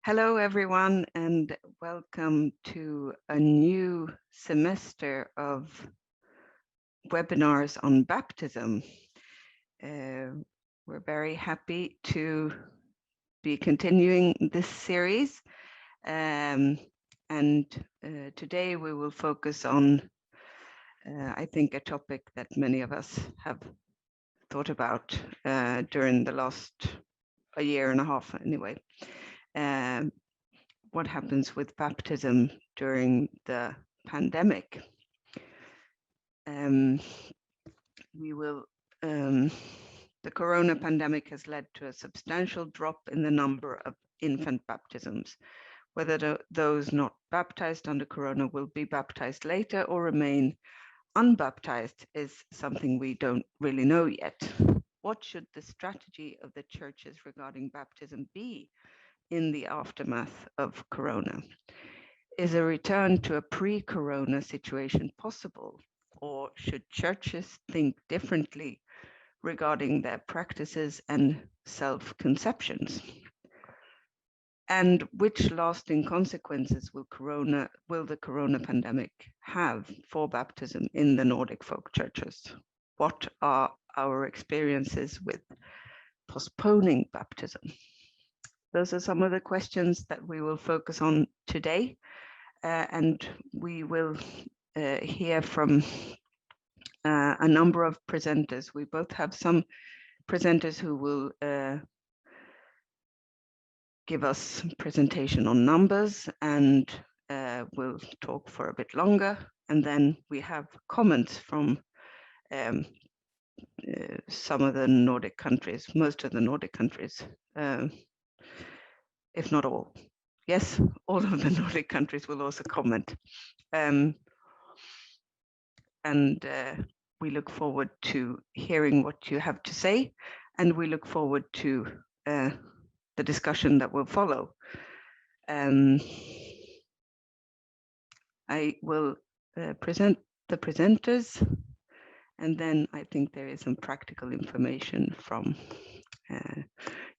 Hello, everyone, and welcome to a new semester of webinars on baptism. We're very happy to be continuing this series. And today we will focus on, I think, a topic that many of us have thought about during the last a year and a half anyway. What happens with baptism during the pandemic. The corona pandemic has led to a substantial drop in the number of infant baptisms. Whether those not baptized under corona will be baptized later or remain unbaptized is something we don't really know yet. What should the strategy of the churches regarding baptism be in the aftermath of corona? Is a return to a pre-corona situation possible, or should churches think differently regarding their practices and self-conceptions? And which lasting consequences will the corona pandemic have for baptism in the Nordic folk churches? What are our experiences with postponing baptism? Those are some of the questions that we will focus on today, and we will hear from a number of presenters. We both have some presenters who will give us presentation on numbers and will talk for a bit longer. And then we have comments from some of the Nordic countries, most of the Nordic countries, if not all. Yes, all of the Nordic countries will also comment. We look forward to hearing what you have to say, and we look forward to the discussion that will follow. I will present the presenters, and then I think there is some practical information from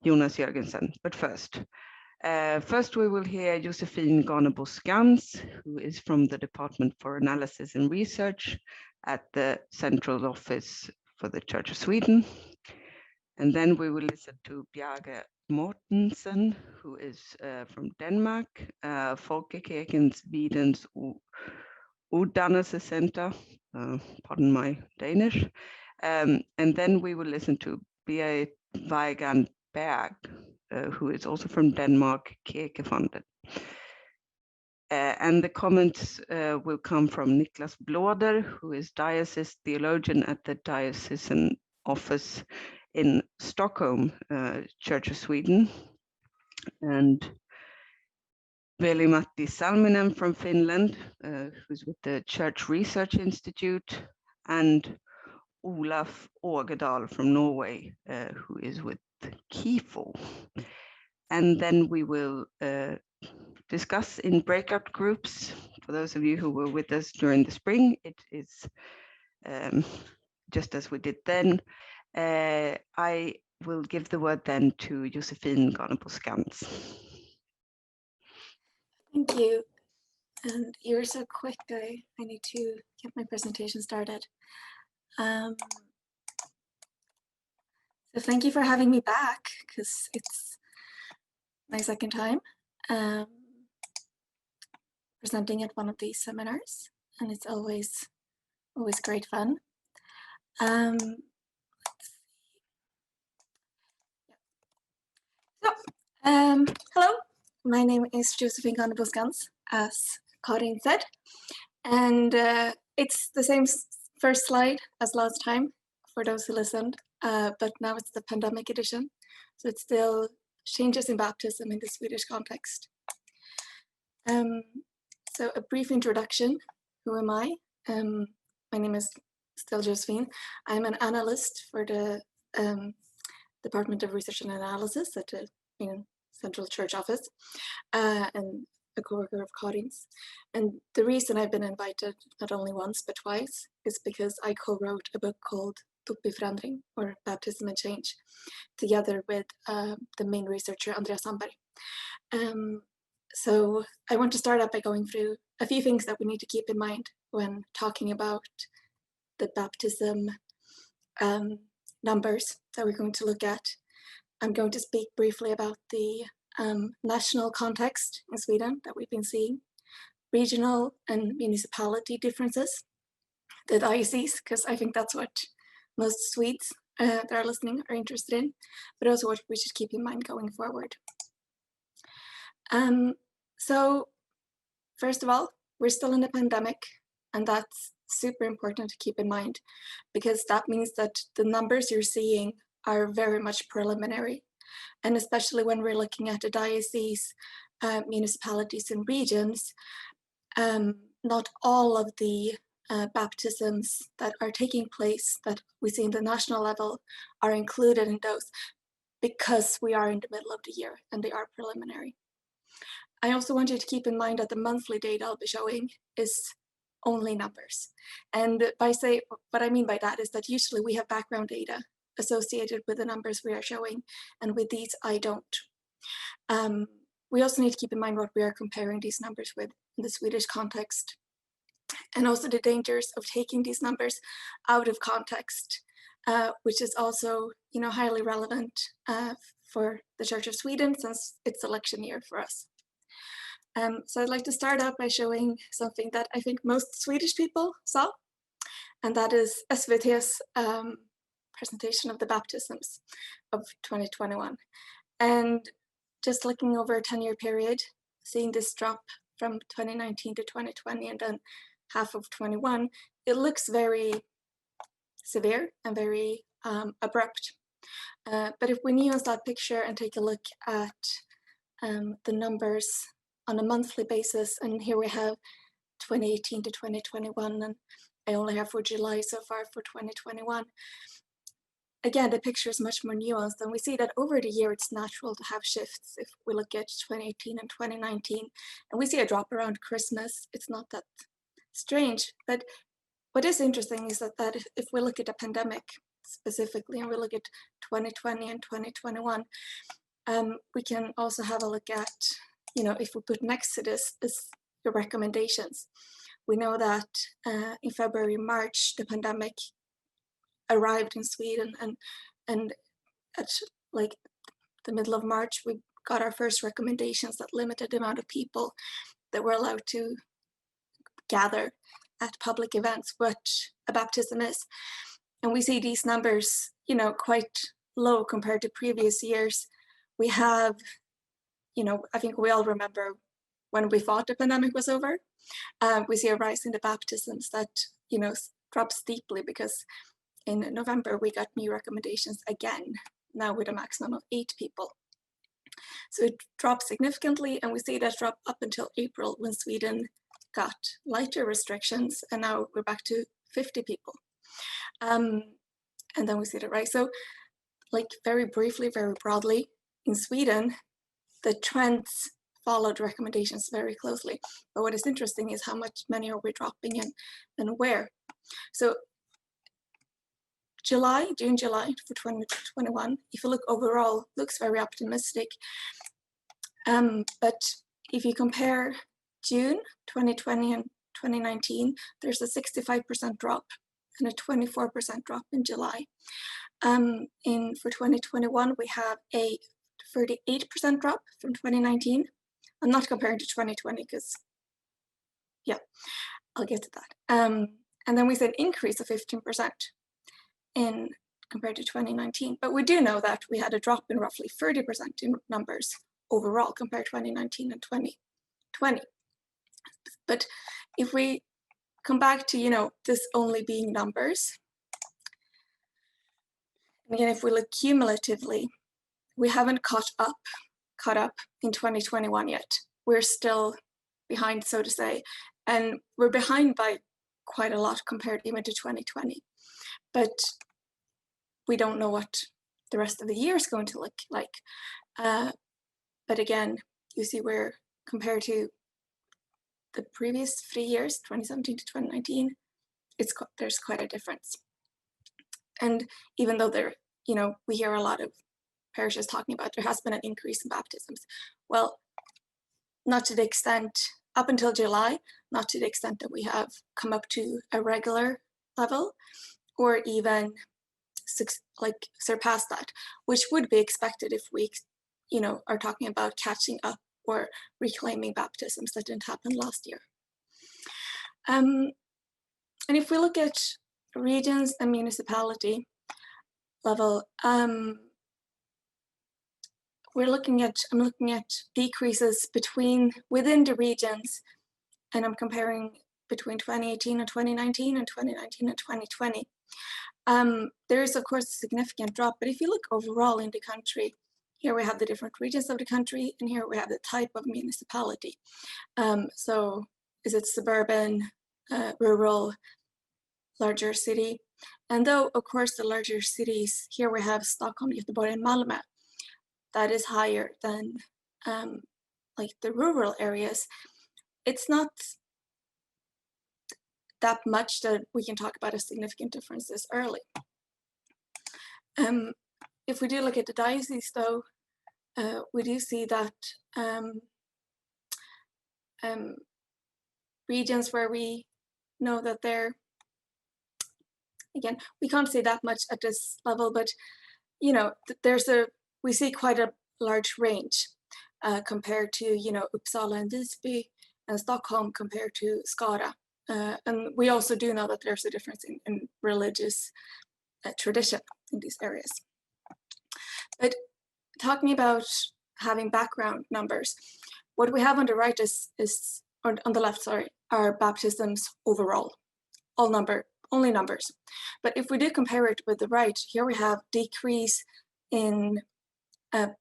Jonas Jörgensen. But first we will hear Josephine Skantz, who is from the Department for Analysis and Research at the Central Office for the Church of Sweden. And then we will listen to Bjarke Mortensen, who is from Denmark, Folkekirkens Videns Uddannelsescenter, pardon my Danish. And then we will listen to Berit Weigand Berg, who is also from Denmark, Kirkefondet. And the comments will come from Niclas Blåder, who is diocese theologian at the Diocesan Office in Stockholm, Church of Sweden, and Veli-Matti Salminen from Finland, who's with the Church Research Institute, and Olaf Ågedal from Norway, who is with KIFO. And then we will discuss in breakout groups. For those of you who were with us during the spring, it is just as we did then. I will give the word then to Josephine Skantz. Thank you. And you were so quick, I need to get my presentation started. So thank you for having me back, because it's my second time presenting at one of these seminars, and it's always great fun. Hello, my name is Josephine Skantz, as Karin said, and it's the same first slide as last time for those who listened, but now it's the pandemic edition, so it's still changes in baptism in the Swedish context. So a brief introduction. Who am I? My name is still Josephine. I'm an analyst for the Department of Research and Analysis at the Central Church Office, and a co-worker of Karin's. And the reason I've been invited not only once but twice is because I co-wrote a book called Dop i Förändring, or Baptism and Change, together with the main researcher Andreas Sandberg. So I want to start out by going through a few things that we need to keep in mind when talking about the baptism numbers that we're going to look at. I'm going to speak briefly about the national context in Sweden that we've been seeing, regional and municipality differences, the diocese, because I think that's what most Swedes that are listening are interested in, but also what we should keep in mind going forward. So first of all, we're still in a pandemic, and that's super important to keep in mind, because that means that the numbers you're seeing are very much preliminary. And especially when we're looking at the diocese, municipalities and regions, not all of the baptisms that are taking place that we see in the national level are included in those, because we are in the middle of the year and they are preliminary. I also want you to keep in mind that the monthly data I'll be showing is only numbers. And what I mean by that is that usually we have background data associated with the numbers we are showing, and with these I don't. We also need to keep in mind what we are comparing these numbers with in the Swedish context, and also the dangers of taking these numbers out of context, which is also, highly relevant for the Church of Sweden, since it's election year for us. So I'd like to start out by showing something that I think most Swedish people saw, and that is SVT's presentation of the baptisms of 2021. And just looking over a 10-year period, seeing this drop from 2019 to 2020 and then half of 21, it looks very severe and very abrupt. But if we nuance that picture and take a look at the numbers on a monthly basis, and here we have 2018 to 2021, and I only have for July so far for 2021. Again, the picture is much more nuanced, and we see that over the year it's natural to have shifts. If we look at 2018 and 2019, and we see a drop around Christmas, it's not that strange. But what is interesting is that if we look at the pandemic specifically, and we look at 2020 and 2021, we can also have a look at, if we put next to this is the recommendations. We know that in February, March, the pandemic arrived in Sweden, and at like the middle of March, we got our first recommendations that limited the amount of people that were allowed to gather at public events, which a baptism is. And we see these numbers, quite low compared to previous years. We have, I think we all remember when we thought the pandemic was over. We see a rise in the baptisms that, drops steeply, because in November we got new recommendations again, now with a maximum of 8 people. So it dropped significantly, and we see that drop up until April, when Sweden got lighter restrictions, and now we're back to 50 people. And then we see the rise. So, very briefly, very broadly, in Sweden, the trends followed recommendations very closely. But what is interesting is how many are we dropping and where. So June, July for 2021, if you look overall, looks very optimistic. But if you compare June 2020 and 2019, there's a 65% drop and a 24% drop in July. For 2021, we have a 38% drop from 2019. I'm not comparing to 2020 because, yeah, I'll get to that. And then we see an increase of 15% compared to 2019. But we do know that we had a drop in roughly 30% in numbers overall compared to 2019 and 2020. But if we come back to, this only being numbers, again, if we look cumulatively, we haven't caught up in 2021 yet. We're still behind, so to say, and we're behind by quite a lot compared even to 2020. But we don't know what the rest of the year is going to look like. But again, you see we're compared to the previous 3 years, 2017 to 2019, there's quite a difference. And even though we hear a lot of parishes talking about there has been an increase in baptisms, well, not to the extent, up until July, not to the extent that we have come up to a regular level, or even surpass that, which would be expected if we, are talking about catching up or reclaiming baptisms that didn't happen last year. And if we look at regions and municipality level, I'm looking at decreases within the regions, and I'm comparing between 2018 and 2019 and 2019 and 2020. There is, of course, a significant drop, but if you look overall in the country, here we have the different regions of the country, and here we have the type of municipality. So is it suburban, rural, larger city? And though, of course, the larger cities, here we have Stockholm, Göteborg, and Malmö, that is higher than like the rural areas. It's not that much that we can talk about a significant difference this early. If we do look at the diocese, though, we do see that regions where we know that they're, again, we can't say that much at this level, but we see quite a large range compared to Uppsala and Visby, and Stockholm compared to Skara. And we also do know that there's a difference in religious tradition in these areas. But talking about having background numbers, what we have on the right or on the left, sorry, are baptisms overall, only numbers. But if we do compare it with the right, here we have decrease in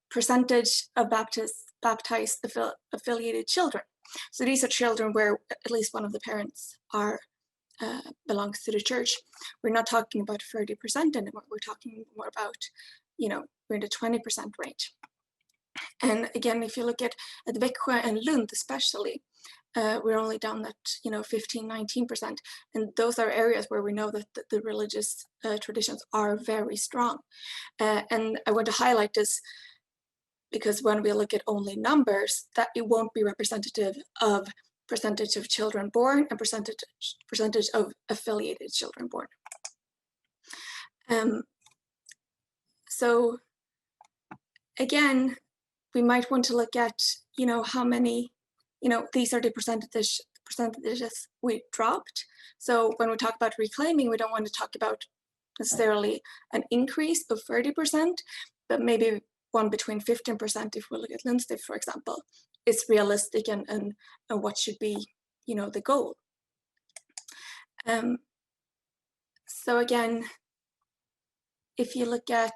percentage of baptized affiliated children. So these are children where at least one of the parents belongs to the church. We're not talking about 30% anymore. We're talking more about, we're in the 20% range. And again, if you look at Växjö and Lund especially, we're only down at 15-19%, and those are areas where we know that the religious traditions are very strong. And I want to highlight this because when we look at only numbers, that it won't be representative of percentage of children born and percentage of affiliated children born. So again, we might want to look at how many, these are the percentages we dropped. So when we talk about reclaiming, we don't want to talk about necessarily an increase of 30%, but maybe one between 15%, if we look at Lundstift, for example, is realistic and what should be, the goal. So again, if you look at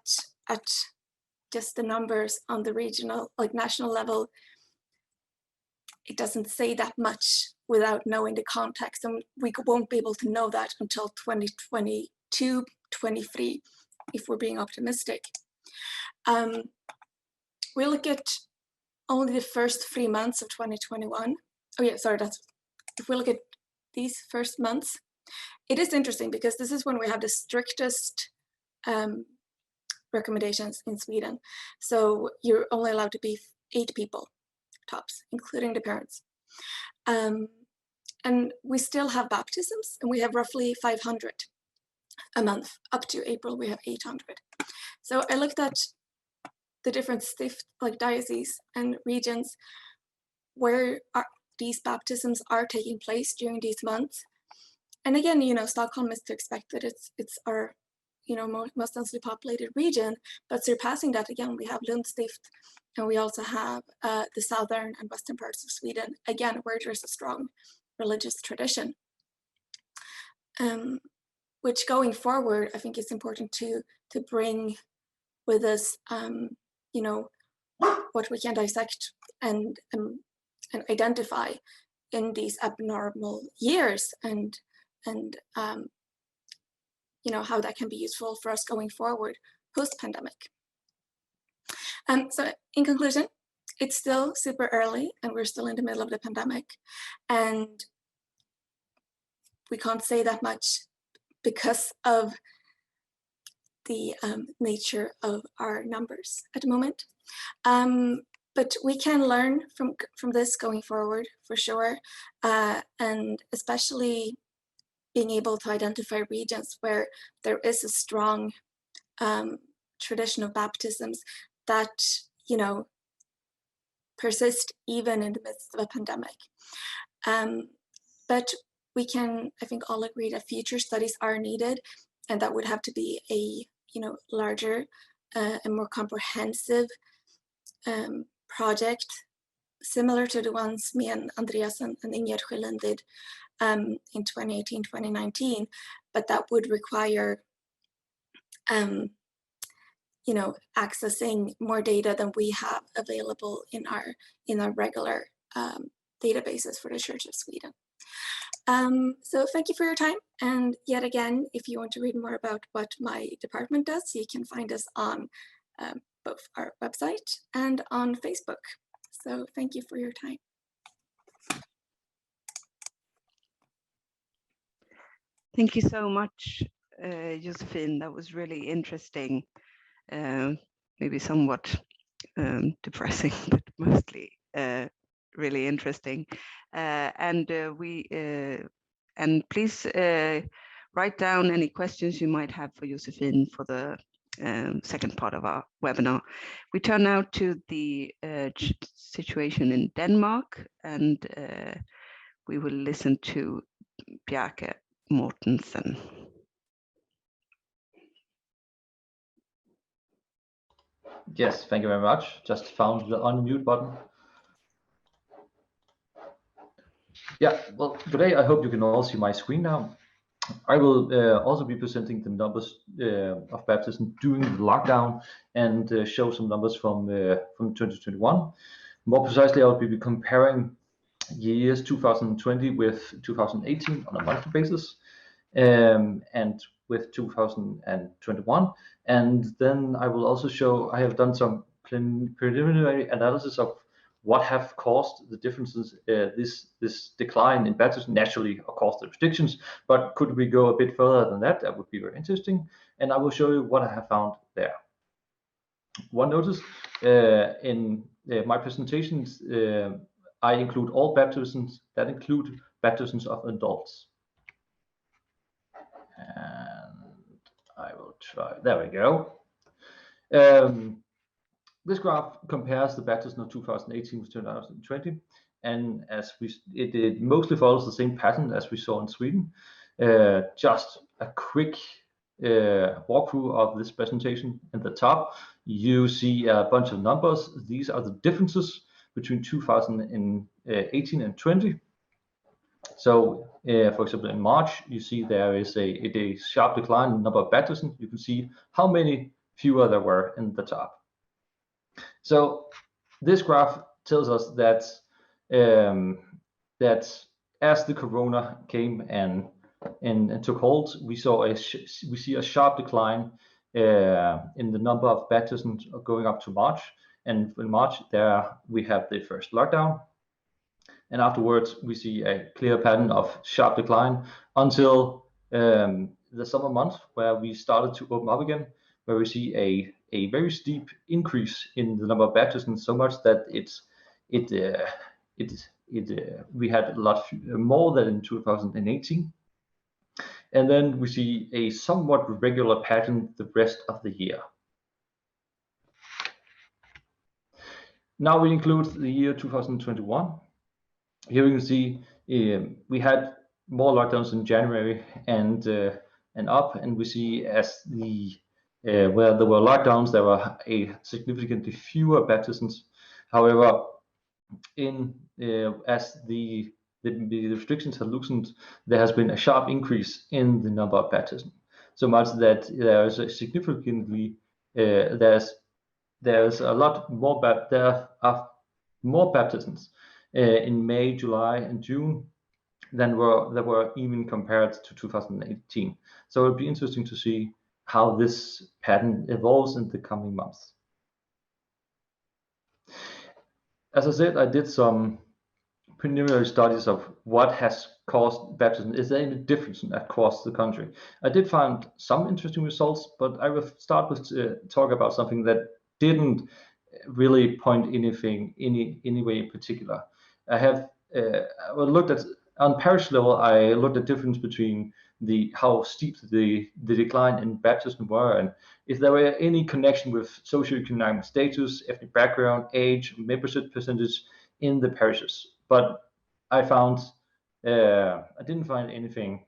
just the numbers on the regional, national level, it doesn't say that much without knowing the context, and we won't be able to know that until 2022, 23, if we're being optimistic. We look at only the first 3 months of 2021. Oh yeah, sorry, if we look at these first months, it is interesting because this is when we have the strictest recommendations in Sweden. So you're only allowed to be 8 people tops, including the parents. And we still have baptisms, and we have roughly 500 a month. Up to April, we have 800. So I looked at the different dioceses and regions where these baptisms are taking place during these months. And again, Stockholm is to expect that it's our, most densely populated region, but surpassing that, again, we have Lundstift, and we also have the southern and western parts of Sweden, again, where there's a strong religious tradition. Which going forward, I think it's important to bring with us, what we can dissect and identify in these abnormal years, and how that can be useful for us going forward post-pandemic. So in conclusion, it's still super early and we're still in the middle of the pandemic, and we can't say that much because of the nature of our numbers at the moment. but we can learn from this going forward for sure, and especially being able to identify regions where there is a strong tradition of baptisms that, you know, persist even in the midst of a pandemic. But we can, I think, all agree that future studies are needed, and that would have to be a, you know, larger and more comprehensive project, similar to the ones me and Andreas and Ingrid Schillen did in 2018, 2019, but that would require, you know, accessing more data than we have available in our regular databases for the Church of Sweden. So thank you for your time. And yet again, if you want to read more about what my department does, you can find us on both our website and on Facebook. So thank you for your time. Thank you so much, Josephine. That was really interesting, maybe somewhat depressing, but mostly really interesting. And please write down any questions you might have for Josephine for the second part of our webinar. We turn now to the situation in Denmark, and we will listen to Bjarke Mortensen. Yes, thank you very much. Just found the unmute button. Yeah, well, today I hope you can all see my screen now. I will also be presenting the numbers of baptism during the lockdown and show some numbers from 2021. More precisely, I'll be comparing years 2020 with 2018 on a monthly basis, and with 2021. And then I will also show, I have done some preliminary analysis of what have caused the differences, this decline in baptism. Naturally, of course, the restrictions, but could we go a bit further than that? That would be very interesting. And I will show you what I have found there. One notice in my presentations, I include all baptisms that include baptisms of adults. And I will try, there we go. This graph compares the baptism of 2018 with 2020, and as it mostly follows the same pattern as we saw in Sweden. Just a quick walkthrough of this presentation. At the top, you see a bunch of numbers. These are the differences between 2018 and 20. So, for example, in March, you see there is a sharp decline in the number of baptisms. You can see how many fewer there were in the top. So this graph tells us that that as the corona came and took hold, we see a sharp decline in the number of baptisms going up to March. And in March, there we have the first lockdown. And afterwards, we see a clear pattern of sharp decline until the summer months, where we started to open up again, where we see a very steep increase in the number of baptisms, so much that we had a lot more than in 2018. And then we see a somewhat regular pattern the rest of the year. Now we include the year 2021. Here you can see we had more lockdowns in January and up, and we see as the where there were lockdowns, there were significantly fewer baptisms. However, as the restrictions have loosened, there has been a sharp increase in the number of baptisms, so much that there is a significantly there's a lot more there are more baptisms in May, July, and June than there were even compared to 2018. So it'll be interesting to see how this pattern evolves in the coming months. As I said, I did some preliminary studies of what has caused baptism. Is there any difference across the country? I did find some interesting results, but I will start with talk about something that didn't really point anything any way in particular. I have looked at on parish level. I looked at difference between how steep the decline in baptism were, and if there were any connection with socioeconomic status, ethnic background, age, membership percentage in the parishes. But I didn't find anything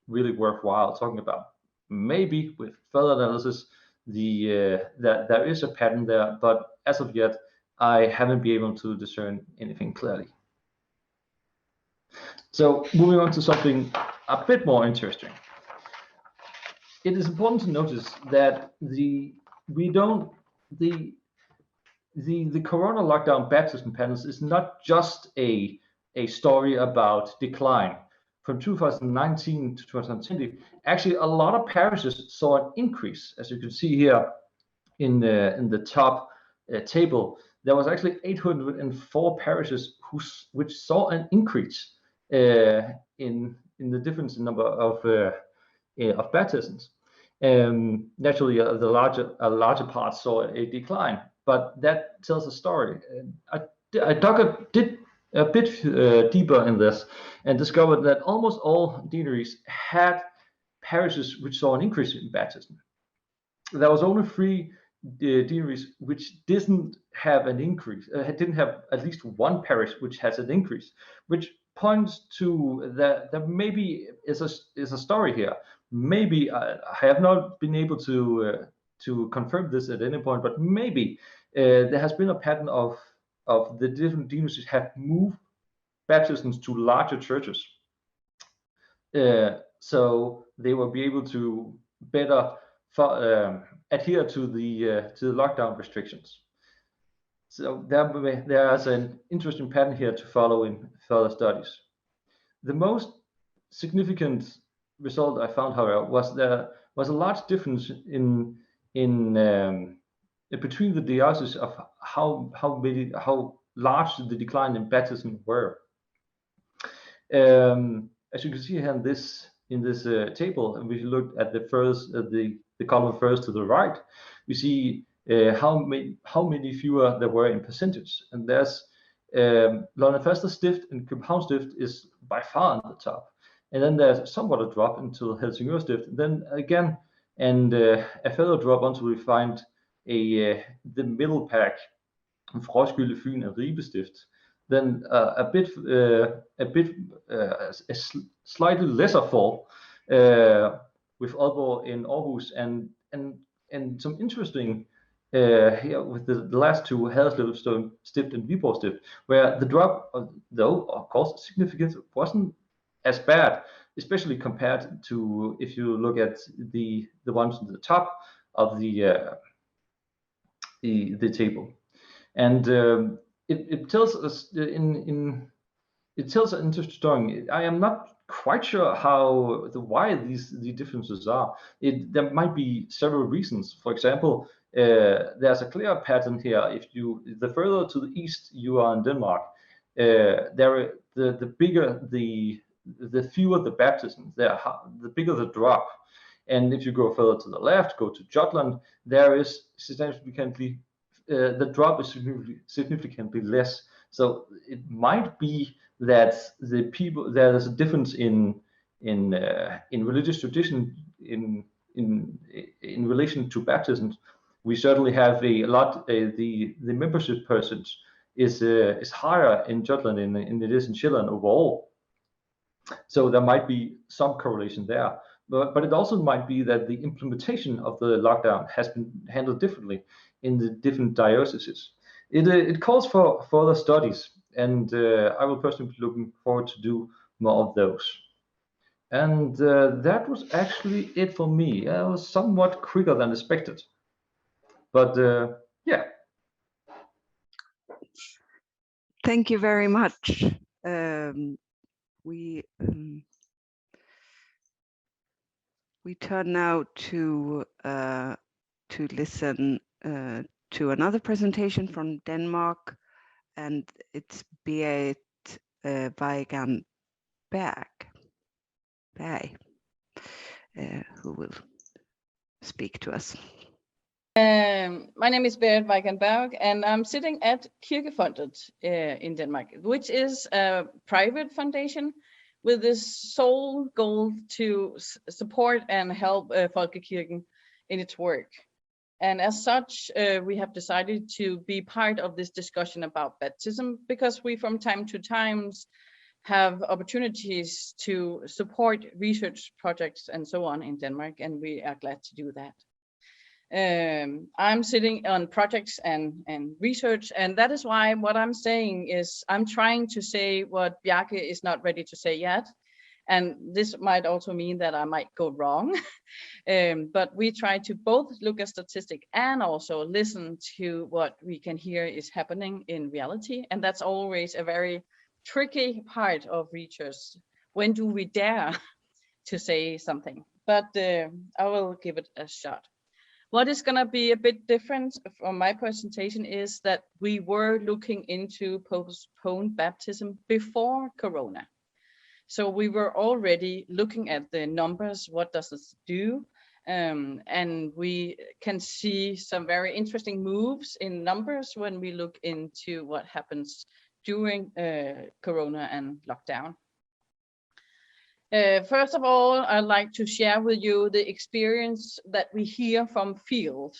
really worthwhile talking about. Maybe with further analysis, that there is a pattern there, but as of yet, I haven't been able to discern anything clearly. So moving on to something a bit more interesting. It is important to notice that the corona lockdown baptism patterns is not just a story about decline. From 2019 to 2020, actually a lot of parishes saw an increase, as you can see here in the top table. There was actually 804 parishes which saw an increase in the difference in number of baptisms. Naturally, a larger part saw a decline, but that tells a story. I did a bit deeper in this and discovered that almost all deaneries had parishes which saw an increase in baptism. There was only 3 deaneries which didn't have an increase, didn't have at least one parish which has an increase, which points to that there maybe is a story here. Maybe I have not been able to confirm this at any point, but maybe there has been a pattern of the different deaneries have moved baptisms to larger churches, so they will be able to better adhere to the lockdown restrictions. So there is an interesting pattern here to follow in further studies. The most significant result I found, however, was there was a large difference in between the dioceses of how large the decline in baptism were. As you can see here in this table, and we look at the column first to the right, we see how many fewer there were in percentage. And there's Lolland-Falster Stift and København Stift is by far on the top. And then there's somewhat a drop into Helsingør Stift. Then again, and a further drop until we find the middle pack of Roskilde, Fyn, and Ribe Stift. Then a slightly lesser fall with Aalborg in Aarhus, and some interesting here with the last 2, Haderslev Stift and Viborg Stift, where the drop, though of course significant, wasn't as bad, especially compared to if you look at the ones at the top of the table. And it tells us it tells an interesting story. I am not quite sure why the differences are. There might be several reasons. For example, there's a clear pattern here. If the further to the east you are in Denmark, the bigger the fewer the baptisms, the bigger the drop. And if you go further to the left, go to Jutland, there is significantly the drop is significantly less. So it might be that there is a difference in religious tradition in relation to baptisms. We certainly have a lot. The membership percentage is higher in Jutland than it is in Sjælland overall. So there might be some correlation there. But it also might be that the implementation of the lockdown has been handled differently in the different dioceses. It calls for further studies, and I will personally be looking forward to do more of those. And that was actually it for me. It was somewhat quicker than expected, but yeah. Thank you very much. We turn now to listen to another presentation from Denmark, and it's Berit Weigand Berg, who will speak to us. My name is Berit Weigand Berg, and I'm sitting at Kirkefondet in Denmark, which is a private foundation with the sole goal to support and help Folkekirken in its work. And as such, we have decided to be part of this discussion about baptism because we from time to time have opportunities to support research projects and so on in Denmark, and we are glad to do that. I'm sitting on projects and research, and that is why what I'm saying is I'm trying to say what Bjarke is not ready to say yet. And this might also mean that I might go wrong. But we try to both look at statistics and also listen to what we can hear is happening in reality. And that's always a very tricky part of research. When do we dare to say something? But I will give it a shot. What is going to be a bit different from my presentation is that we were looking into postponed baptism before Corona. So we were already looking at the numbers, what does this do? And we can see some very interesting moves in numbers when we look into what happens during Corona and lockdown. First of all, I'd like to share with you the experience that we hear from field.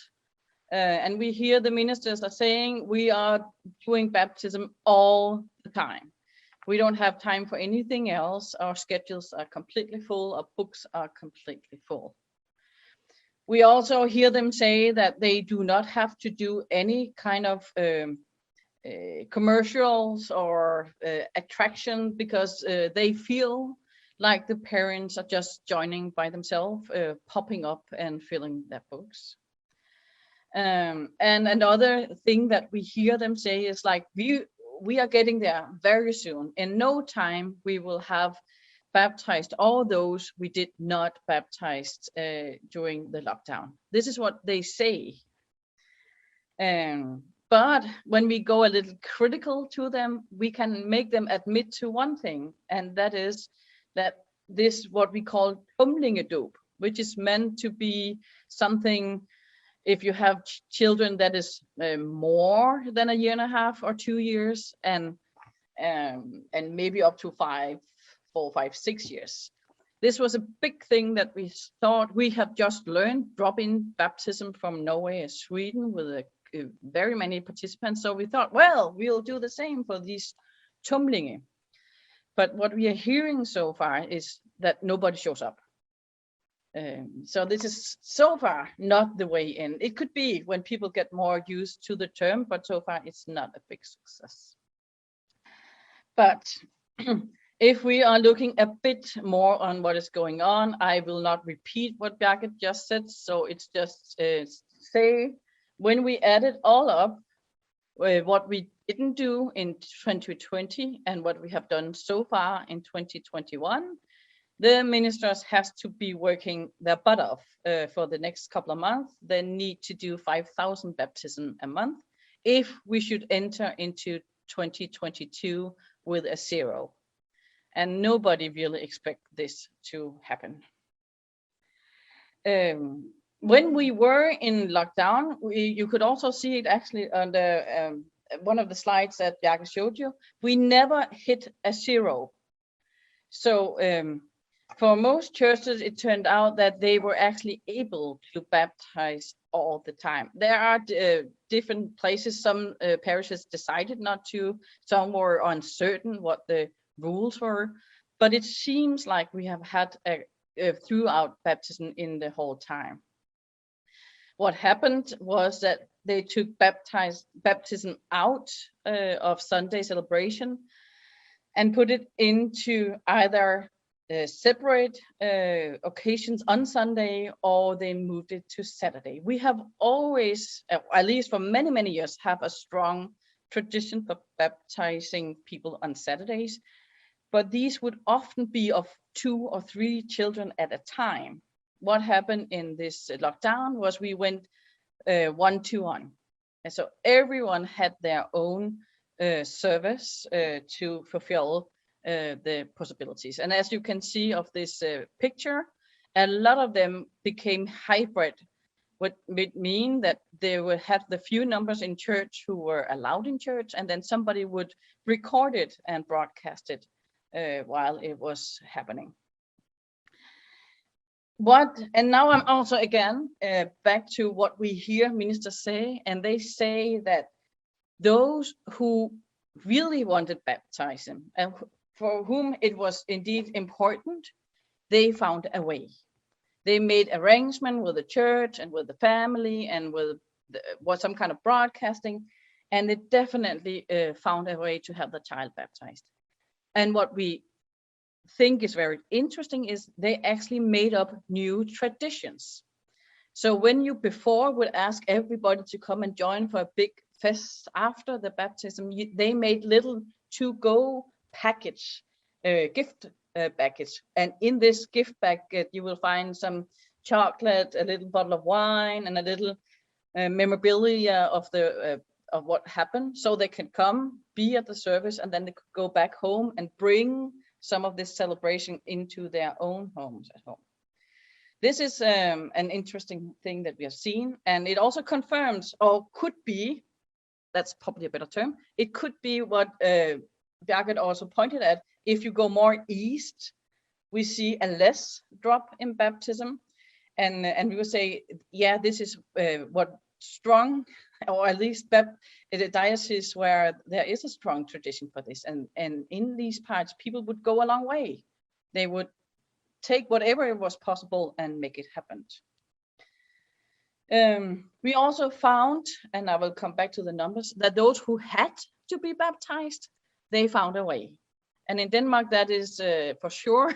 And we hear the ministers are saying we are doing baptism all the time. We don't have time for anything else. Our schedules are completely full. Our books are completely full. We also hear them say that they do not have to do any kind of commercials or attraction because they feel like the parents are just joining by themselves, popping up and filling their books. And another thing that we hear them say is like, we are getting there very soon. In no time, we will have baptized all those we did not baptize during the lockdown. This is what they say. But when we go a little critical to them, we can make them admit to one thing, and that is that this what we call tumlingedåb, which is meant to be something if you have children that is more than a year and a half or 2 years, and maybe up to 5, 4, 5, 6 years. This was a big thing that we thought we have just learned, drop-in baptism from Norway and Sweden with very many participants. So we thought, well, we'll do the same for these tumlinge. But what we are hearing so far is that nobody shows up. So this is so far not the way in. It could be when people get more used to the term, but so far it's not a big success. But if we are looking a bit more on what is going on, I will not repeat what Bjarke just said. So it's just say when we add it all up, what we didn't do in 2020 and what we have done so far in 2021, the ministers has to be working their butt off for the next couple of months. They need to do 5,000 baptism a month if we should enter into 2022 with a 0. And nobody really expects this to happen. When we were in lockdown, you could also see it actually on the one of the slides that Bjarke showed you. We never hit a 0. So for most churches, it turned out that they were actually able to baptize all the time. There are different places. Some parishes decided not to. Some were uncertain what the rules were. But it seems like we have had a throughout baptism in the whole time. What happened was that they took baptism out of Sunday celebration and put it into either separate occasions on Sunday, or they moved it to Saturday. We have always, at least for many, many years, have a strong tradition for baptizing people on Saturdays, but these would often be of 2 or 3 children at a time. What happened in this lockdown was we went 1-to-1. And so everyone had their own service to fulfill the possibilities. And as you can see of this picture, a lot of them became hybrid would mean that they would have the few numbers in church who were allowed in church, and then somebody would record it and broadcast it while it was happening. And now I'm also again back to what we hear ministers say, and they say that those who really wanted baptism and for whom it was indeed important, they found a way. They made arrangement with the church and with the family and with some kind of broadcasting, and they definitely found a way to have the child baptized. And what we think is very interesting is they actually made up new traditions. So when you before would ask everybody to come and join for a big fest after the baptism, they made little to-go package, gift package, and in this gift packet you will find some chocolate, a little bottle of wine, and a little memorabilia of what happened, so they can come, be at the service, and then they could go back home and bring some of this celebration into their own homes at home. This is an interesting thing that we have seen, and it also confirms, or could be, that's probably a better term, it could be what Bjarke also pointed at. If you go more east, we see a less drop in baptism, and we would say, yeah, this is what strong, or at least in the diocese where there is a strong tradition for this, and in these parts, people would go a long way. They would take whatever was possible and make it happen. We also found, and I will come back to the numbers, that those who had to be baptized, they found a way. And in Denmark, that is for sure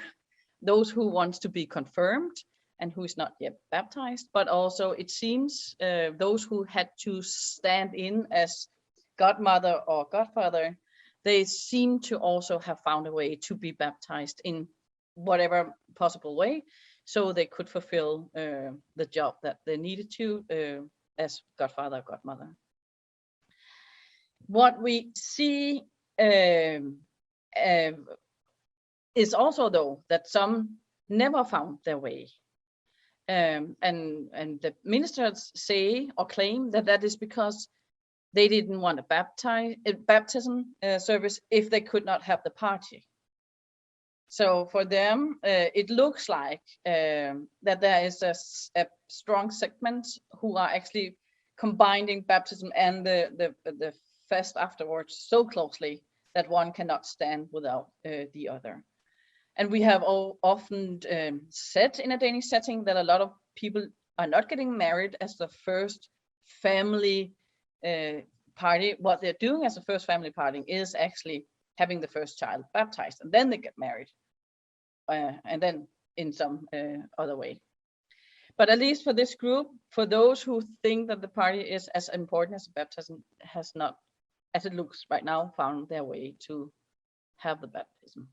those who want to be confirmed and who is not yet baptized, but also it seems those who had to stand in as godmother or godfather, they seem to also have found a way to be baptized in whatever possible way, so they could fulfill the job that they needed to as godfather or godmother. What we see is also, though, that some never found their way. And the ministers say or claim that that is because they didn't want a baptism service if they could not have the party. So for them, it looks like that there is a strong segment who are actually combining baptism and the fest afterwards so closely that one cannot stand without the other. And we have often said in a Danish setting that a lot of people are not getting married as the first family party. What they're doing as the first family party is actually having the first child baptized, and then they get married, and then in some other way. But at least for this group, for those who think that the party is as important as baptism, has not, as it looks right now, found their way to have the baptism.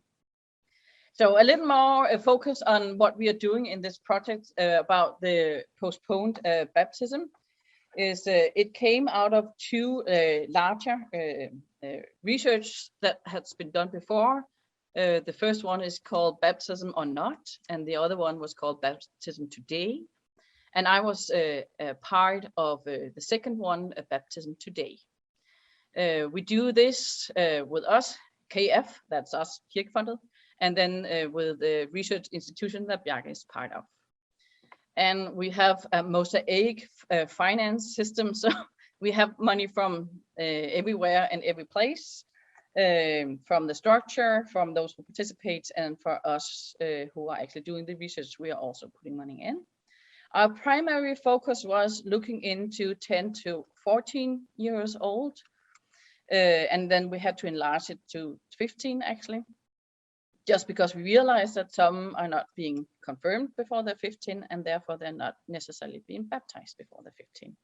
So a little more focus on what we are doing in this project about the postponed baptism is it came out of two larger research that has been done before. The first one is called Baptism or Not, and the other one was called Baptism Today. And I was a part of the second one, Baptism Today. We do this with us, KF, that's us, Kirkefondet, and then with the research institution that Bjarke is part of. And we have a mosaic finance system, so we have money from everywhere and every place, from the structure, from those who participate, and for us who are actually doing the research, we are also putting money in. Our primary focus was looking into 10 to 14 years old, and then we had to enlarge it to 15 actually, just because we realized that some are not being confirmed before they're 15, and therefore they're not necessarily being baptized before they're 15.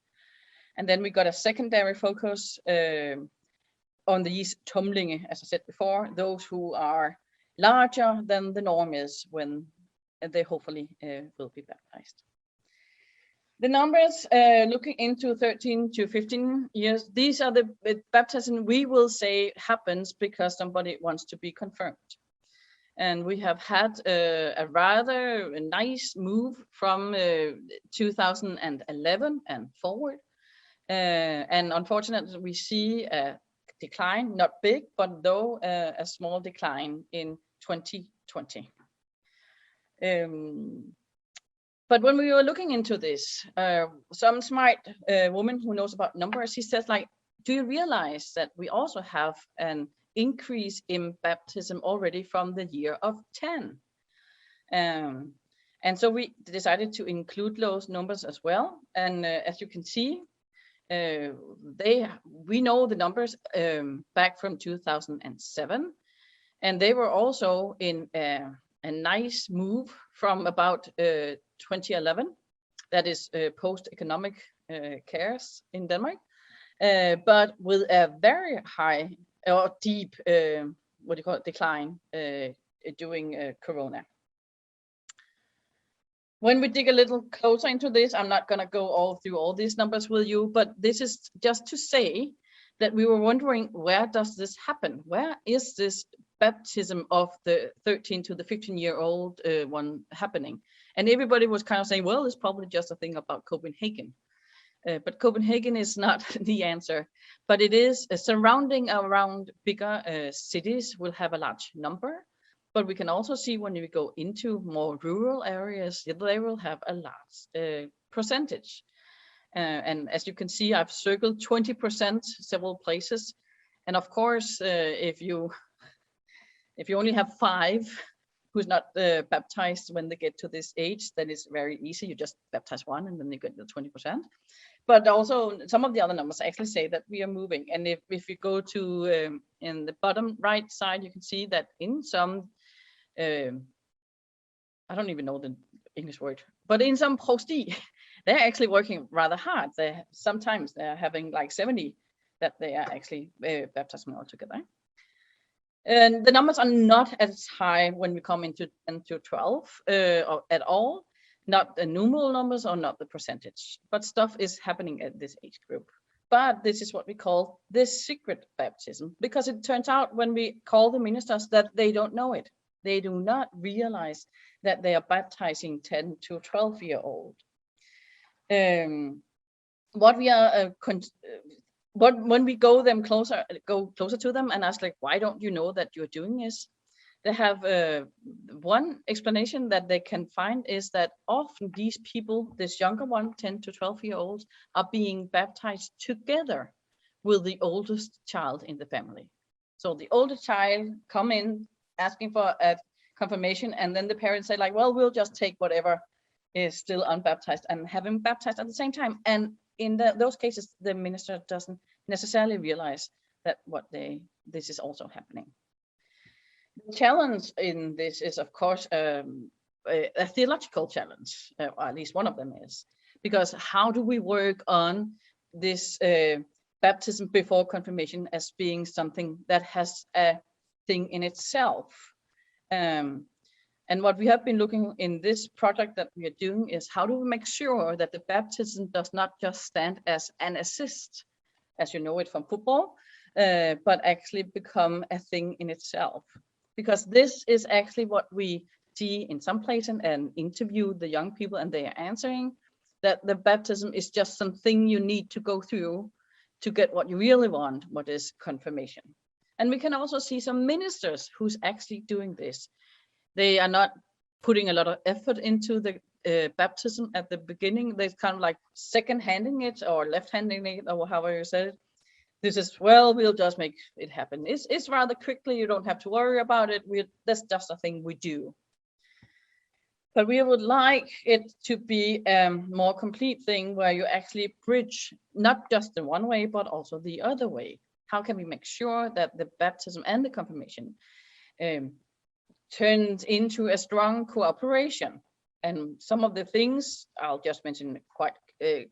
And then we got a secondary focus on these tumlinge, as I said before, those who are larger than the norm is when they hopefully will be baptized. The numbers looking into 13 to 15 years, these are the baptism we will say happens because somebody wants to be confirmed. And we have had a rather nice move from 2011 and forward. And unfortunately, we see a decline, not big, but though a small decline in 2020. But when we were looking into this, some smart woman who knows about numbers, she says, like, do you realize that we also have an increase in baptism already from the year of 10? And so we decided to include those numbers as well. And as you can see, we know the numbers back from 2007, and they were also in a nice move from about 2011, that is post-economic cares in Denmark, but with a very high or deep, decline during Corona. When we dig a little closer into this, I'm not going to go through all these numbers with you, but this is just to say that we were wondering, where does this happen? Where is this baptism of the 13 to the 15-year-old one happening? And everybody was kind of saying, well, it's probably just a thing about Copenhagen. But Copenhagen is not the answer, but it is surrounding around bigger cities will have a large number. But we can also see when we go into more rural areas, they will have a large percentage. And as you can see, I've circled 20% several places. And of course, if you only have 5 who's not baptized when they get to this age, then it's very easy. You just baptize 1 and then you get the 20%. But also some of the other numbers actually say that we are moving. And if you go to in the bottom right side, you can see that in some, I don't even know the English word, but in some prosti, they're actually working rather hard. Sometimes they're having like 70 that they are actually baptizing altogether. And the numbers are not as high when we come into 10 to 12 at all. Not the numeral numbers or not the percentage, but stuff is happening at this age group. But this is what we call the secret baptism, because it turns out when we call the ministers that they don't know it. They do not realize that they are baptizing 10 to 12-year-old. When we go closer to them and ask, like, why don't you know that you're doing this? They have one explanation that they can find is that often these people, this younger one, 10 to 12-year-olds, are being baptized together with the oldest child in the family. So the oldest child come in asking for a confirmation, and then the parents say, like, well, we'll just take whatever is still unbaptized and have him baptized at the same time. And in those cases, the minister doesn't necessarily realize that this is also happening. The challenge in this is, of course, a theological challenge, or at least one of them is, because how do we work on this baptism before confirmation as being something that has a thing in itself? And what we have been looking in this project that we are doing is how do we make sure that the baptism does not just stand as an assist, as you know it from football, but actually become a thing in itself. Because this is actually what we see in some places and interview the young people, and they are answering that the baptism is just something you need to go through to get what you really want, what is confirmation. And we can also see some ministers who's actually doing this. They are not putting a lot of effort into the baptism at the beginning. They're kind of like second-handing it or left-handing it, or however you said it. This is, well, we'll just make it happen. It's rather quickly, you don't have to worry about it. That's just a thing we do. But we would like it to be a more complete thing where you actually bridge not just the one way, but also the other way. How can we make sure that the baptism and the confirmation turns into a strong cooperation? And some of the things I'll just mention quite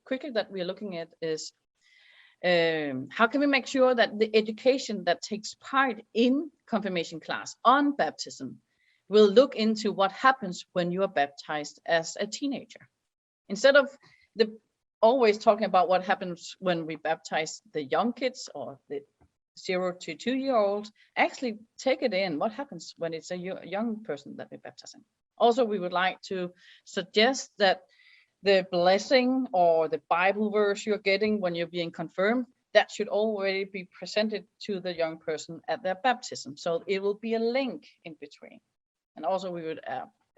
quickly that we're looking at is how can we make sure that the education that takes part in confirmation class on baptism will look into what happens when you are baptized as a teenager, instead of always talking about what happens when we baptize the young kids or the 0 to 2-year-olds actually take it in. What happens when it's a young person that we're baptizing? Also, we would like to suggest that the blessing or the Bible verse you're getting when you're being confirmed, that should already be presented to the young person at their baptism. So it will be a link in between. And also we would,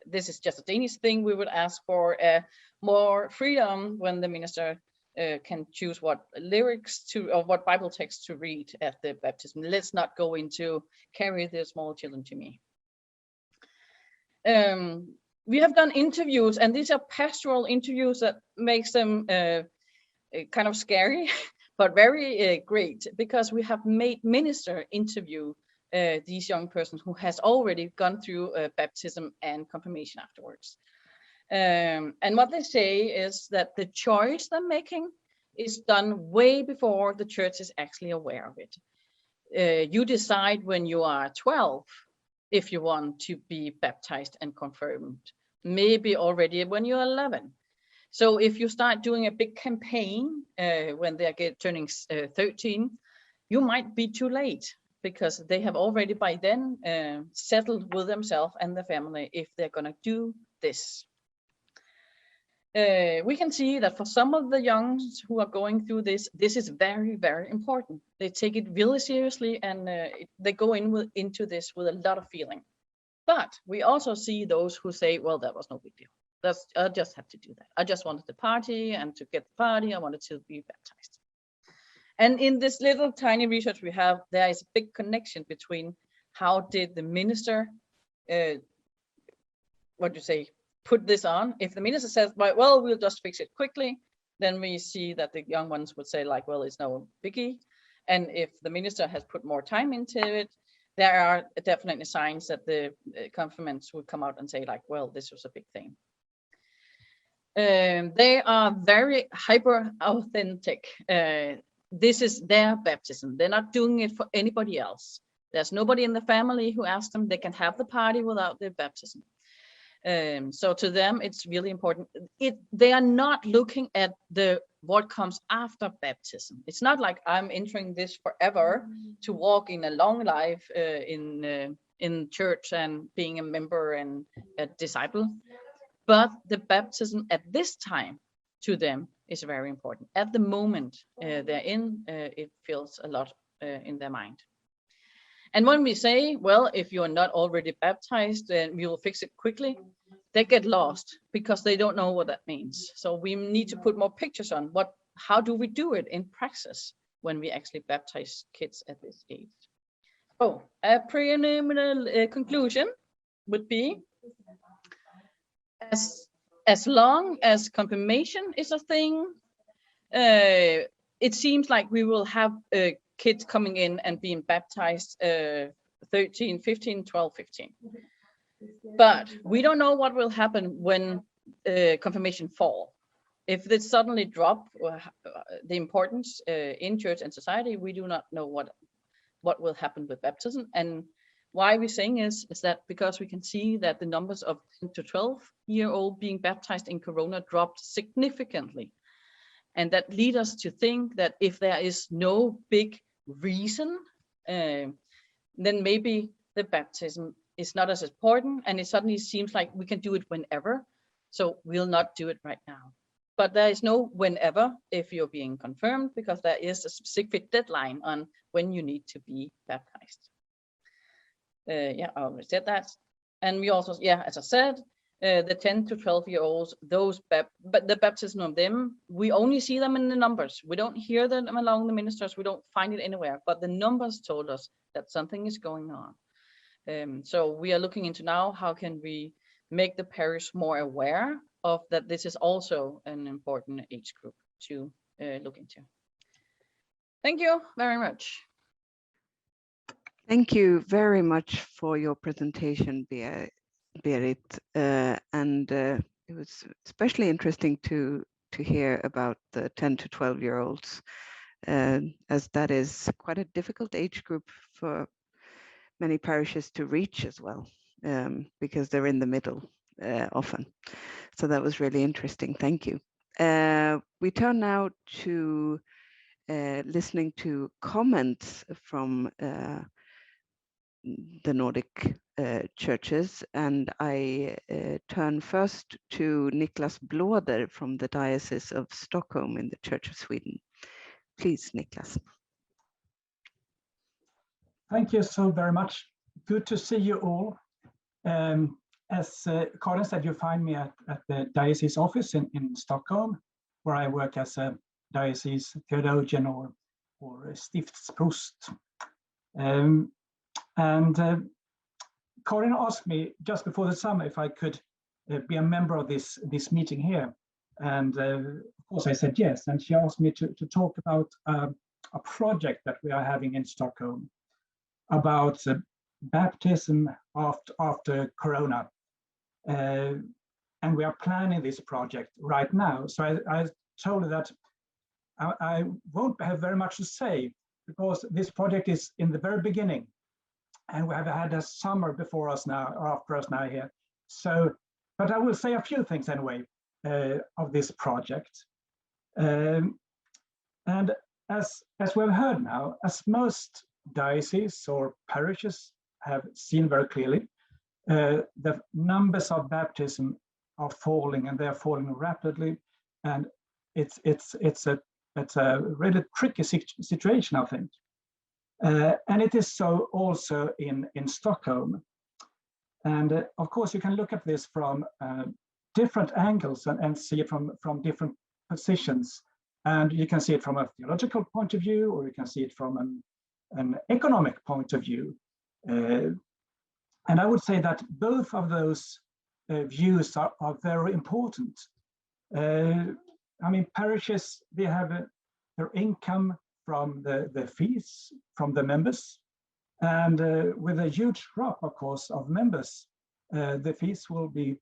this is just a Danish thing, we would ask for more freedom when the minister can choose what lyrics to, or what Bible text to read at the baptism. Let's not go into carry the small children to me. We have done interviews, and these are pastoral interviews that makes them kind of scary, but very great, because we have made minister interview these young persons who has already gone through baptism and confirmation afterwards. And what they say is that the choice they're making is done way before the church is actually aware of it. You decide when you are 12 if you want to be baptized and confirmed, maybe already when you're 11. So if you start doing a big campaign when they're turning 13, you might be too late, because they have already by then settled with themselves and the family if they're going to do this. We can see that for some of the young who are going through this, this is very, very important. They take it really seriously, and they go into this with a lot of feeling. But we also see those who say, well, that was no big deal. I just had to do that. I just wanted the party, and to get the party, I wanted to be baptized. And in this little tiny research we have, there is a big connection between how did the minister, put this on. If the minister says, well, we'll just fix it quickly, then we see that the young ones would say like, well, it's no biggie. And if the minister has put more time into it, there are definitely signs that the confirmants would come out and say like, well, this was a big thing. They are very hyper authentic. This is their baptism. They're not doing it for anybody else. There's nobody in the family who asked them. They can have the party without their baptism. So to them, it's really important. They are not looking at what comes after baptism. It's not like I'm entering this forever to walk in a long life in church and being a member and a disciple. But the baptism at this time to them is very important. At the moment they're in, it feels a lot in their mind. And when we say, well, if you're not already baptized, then we will fix it quickly, they get lost because they don't know what that means. So we need to put more pictures on how do we do it in practice when we actually baptize kids at this age. Oh, a preliminary conclusion would be, as long as confirmation is a thing, it seems like we will have kids coming in and being baptized 13, 15, 12, 15. But we don't know what will happen when confirmation fall. If they suddenly drop the importance in church and society, we do not know what will happen with baptism. And why we're saying is that because we can see that the numbers of 10 to 12-year-old being baptized in Corona dropped significantly. And that leads us to think that if there is no big reason, then maybe the baptism is not as important, and it suddenly seems like we can do it whenever. So we'll not do it right now. But there is no whenever if you're being confirmed, because there is a specific deadline on when you need to be baptized. I already said that. And we also, as I said, the 10 to 12-year-olds, but the baptism of them, we only see them in the numbers. We don't hear them along the ministers. We don't find it anywhere. But the numbers told us that something is going on. So we are looking into now, how can we make the parish more aware of that this is also an important age group to look into. Thank you very much. Thank you very much for your presentation, Berit. And it was especially interesting to hear about the 10 to 12-year-olds, as that is quite a difficult age group for many parishes to reach as well, because they're in the middle often. So that was really interesting. Thank you. We turn now to listening to comments from the Nordic churches, and I turn first to Niclas Blåder from the Diocese of Stockholm in the Church of Sweden. Please, Niclas. Thank you so very much. Good to see you all. As Karin said, you find me at the Diocese Office in Stockholm, where I work as a diocese theologian or a stiftsprost. Karin asked me just before the summer if I could be a member of this meeting here. And of course I said yes. And she asked me to talk about a project that we are having in Stockholm about baptism after Corona. And we are planning this project right now. So I told her that I won't have very much to say because this project is in the very beginning. And we have had a summer before us now, or after us now here. So, but I will say a few things anyway of this project. And as we've heard now, as most dioceses or parishes have seen very clearly, the numbers of baptism are falling, and they are falling rapidly. And it's a really tricky situation, I think. And it is so also in Stockholm. And of course, you can look at this from different angles and see it from different positions. And you can see it from a theological point of view, or you can see it from an economic point of view. And I would say that both of those views are very important. I mean, parishes, they have their income from the fees from the members. And with a huge drop, of course, of members, the fees will be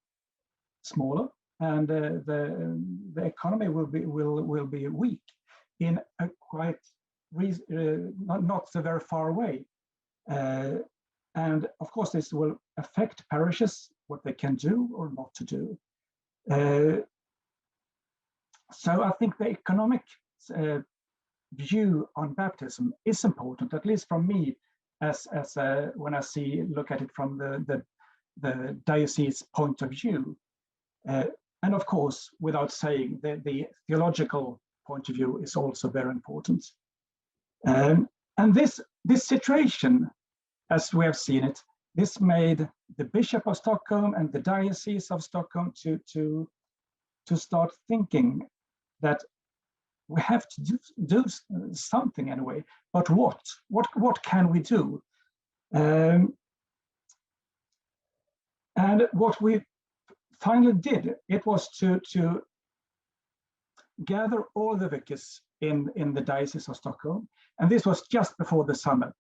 smaller, and the economy will be weak in a quite not so very far away. And of course, this will affect parishes, what they can do or not to do. So I think the economic view on baptism is important, at least from me, as when I look at it from the diocese point of view. And of course, without saying, the theological point of view is also very important. And this situation, as we have seen it, this made the Bishop of Stockholm and the Diocese of Stockholm to start thinking that we have to do something anyway, but what can we do? And what we finally did, it was to gather all the vicars in the Diocese of Stockholm, and this was just before the summer.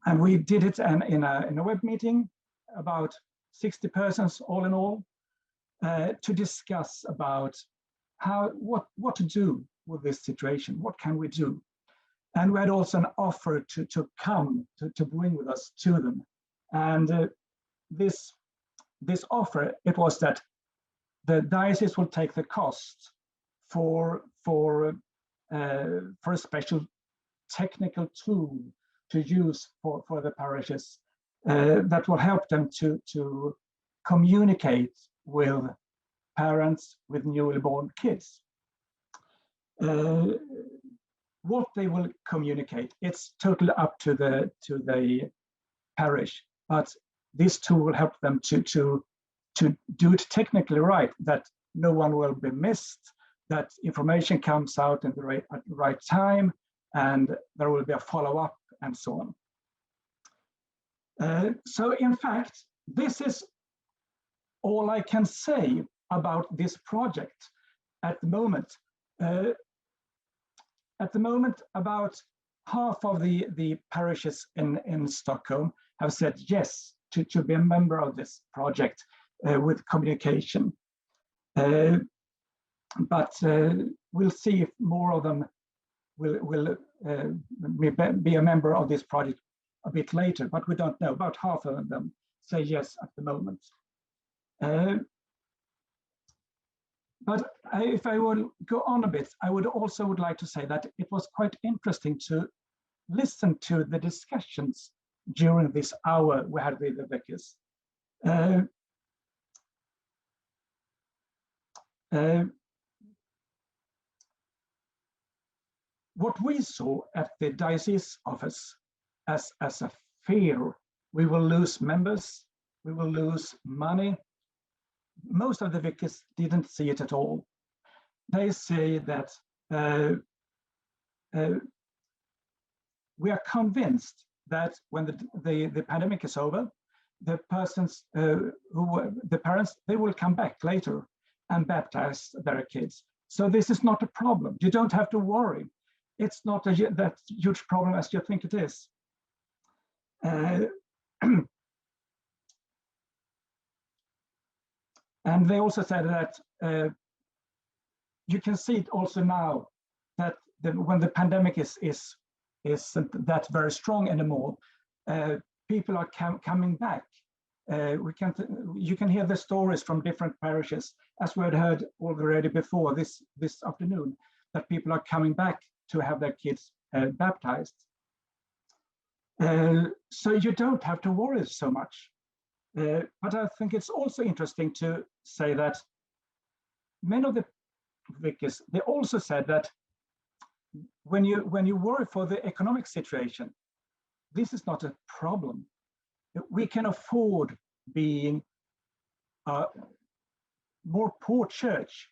And we did it in a web meeting, about 60 persons all in all, to discuss about what to do with this situation. What can we do? And we had also an offer to come to bring with us to them. And this offer, it was that the diocese will take the cost for a special technical tool to use for the parishes that will help them to communicate with parents with newly born kids. What they will communicate, it's totally up to the parish, but this tool will help them to do it technically right, that no one will be missed, that information comes out at the right time, and there will be a follow-up and so on. So in fact, this is all I can say about this project at the moment. At the moment, about half of the parishes in Stockholm have said yes to be a member of this project with communication. But we'll see if more of them will be a member of this project a bit later, but we don't know. About half of them say yes at the moment. But if I will go on a bit, I would like to say that it was quite interesting to listen to the discussions during this hour we had with the vicars. What we saw at the Diocese Office as a fear, we will lose members, we will lose money. Most of the vicars didn't see it at all. They say that we are convinced that when the pandemic is over, the persons the parents, they will come back later and baptize their kids. So this is not a problem. You don't have to worry. It's not that huge problem as you think it is. And they also said that you can see it also now that when the pandemic isn't that very strong anymore, people are coming back. You can hear the stories from different parishes, as we had heard already before this afternoon, that people are coming back to have their kids baptized. So you don't have to worry so much. But I think it's also interesting to say that many of the vicars, they also said that when you worry for the economic situation, this is not a problem. We can afford being a more poor church.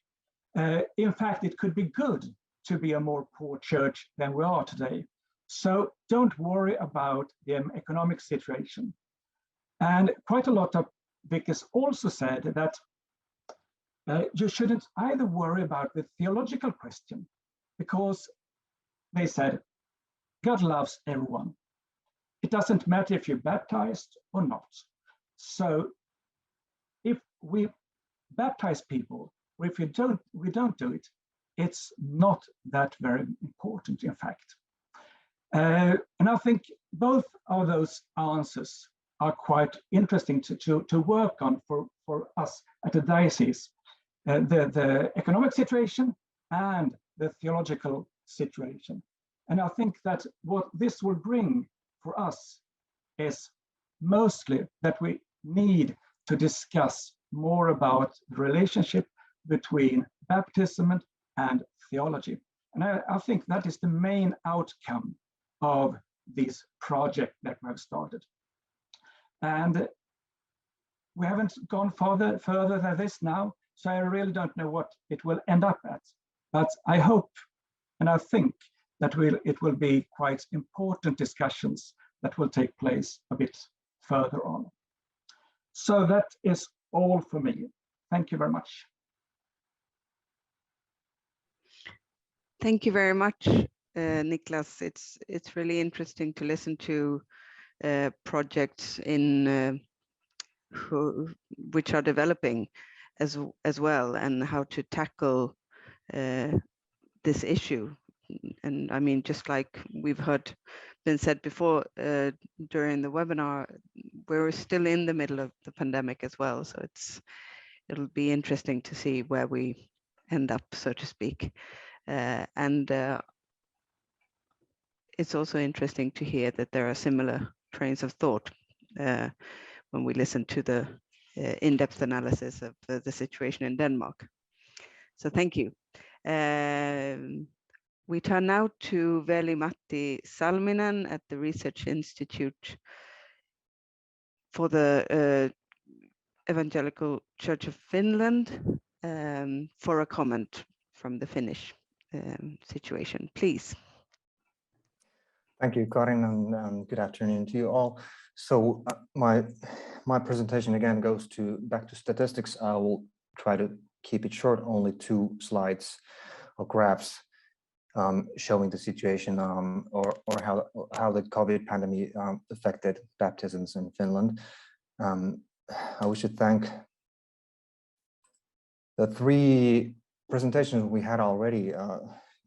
In fact, it could be good to be a more poor church than we are today. So don't worry about the economic situation. And quite a lot of vicars also said that you shouldn't either worry about the theological question, because they said, God loves everyone. It doesn't matter if you're baptized or not. So if we baptize people, or if we don't do it, it's not that very important, in fact. And I think both of those answers are quite interesting to work on for us at the diocese. The economic situation and the theological situation. And I think that what this will bring for us is mostly that we need to discuss more about the relationship between baptism and theology. And I think that is the main outcome of this project that we have started. And we haven't gone further than this now, so I really don't know what it will end up at. But I hope and I think that it will be quite important discussions that will take place a bit further on. So that is all for me. Thank you very much. Thank you very much, Niclas. It's really interesting to listen to projects in which are developing as well, and how to tackle this issue. And I mean, just like we've heard been said before during the webinar, we're still in the middle of the pandemic as well. So it'll be interesting to see where we end up, so to speak. And it's also interesting to hear that there are similar trains of thought when we listen to the in-depth analysis of the situation in Denmark. So thank you. We turn now to Veli-Matti Salminen at the Research Institute for the Evangelical Church of Finland for a comment from the Finnish situation, please. Thank you, Karin, and good afternoon to you all. So my presentation again goes back to statistics. I will try to keep it short, only 2 slides or graphs showing the situation or how the COVID pandemic affected baptisms in Finland. I wish to thank the 3 presentations we had already.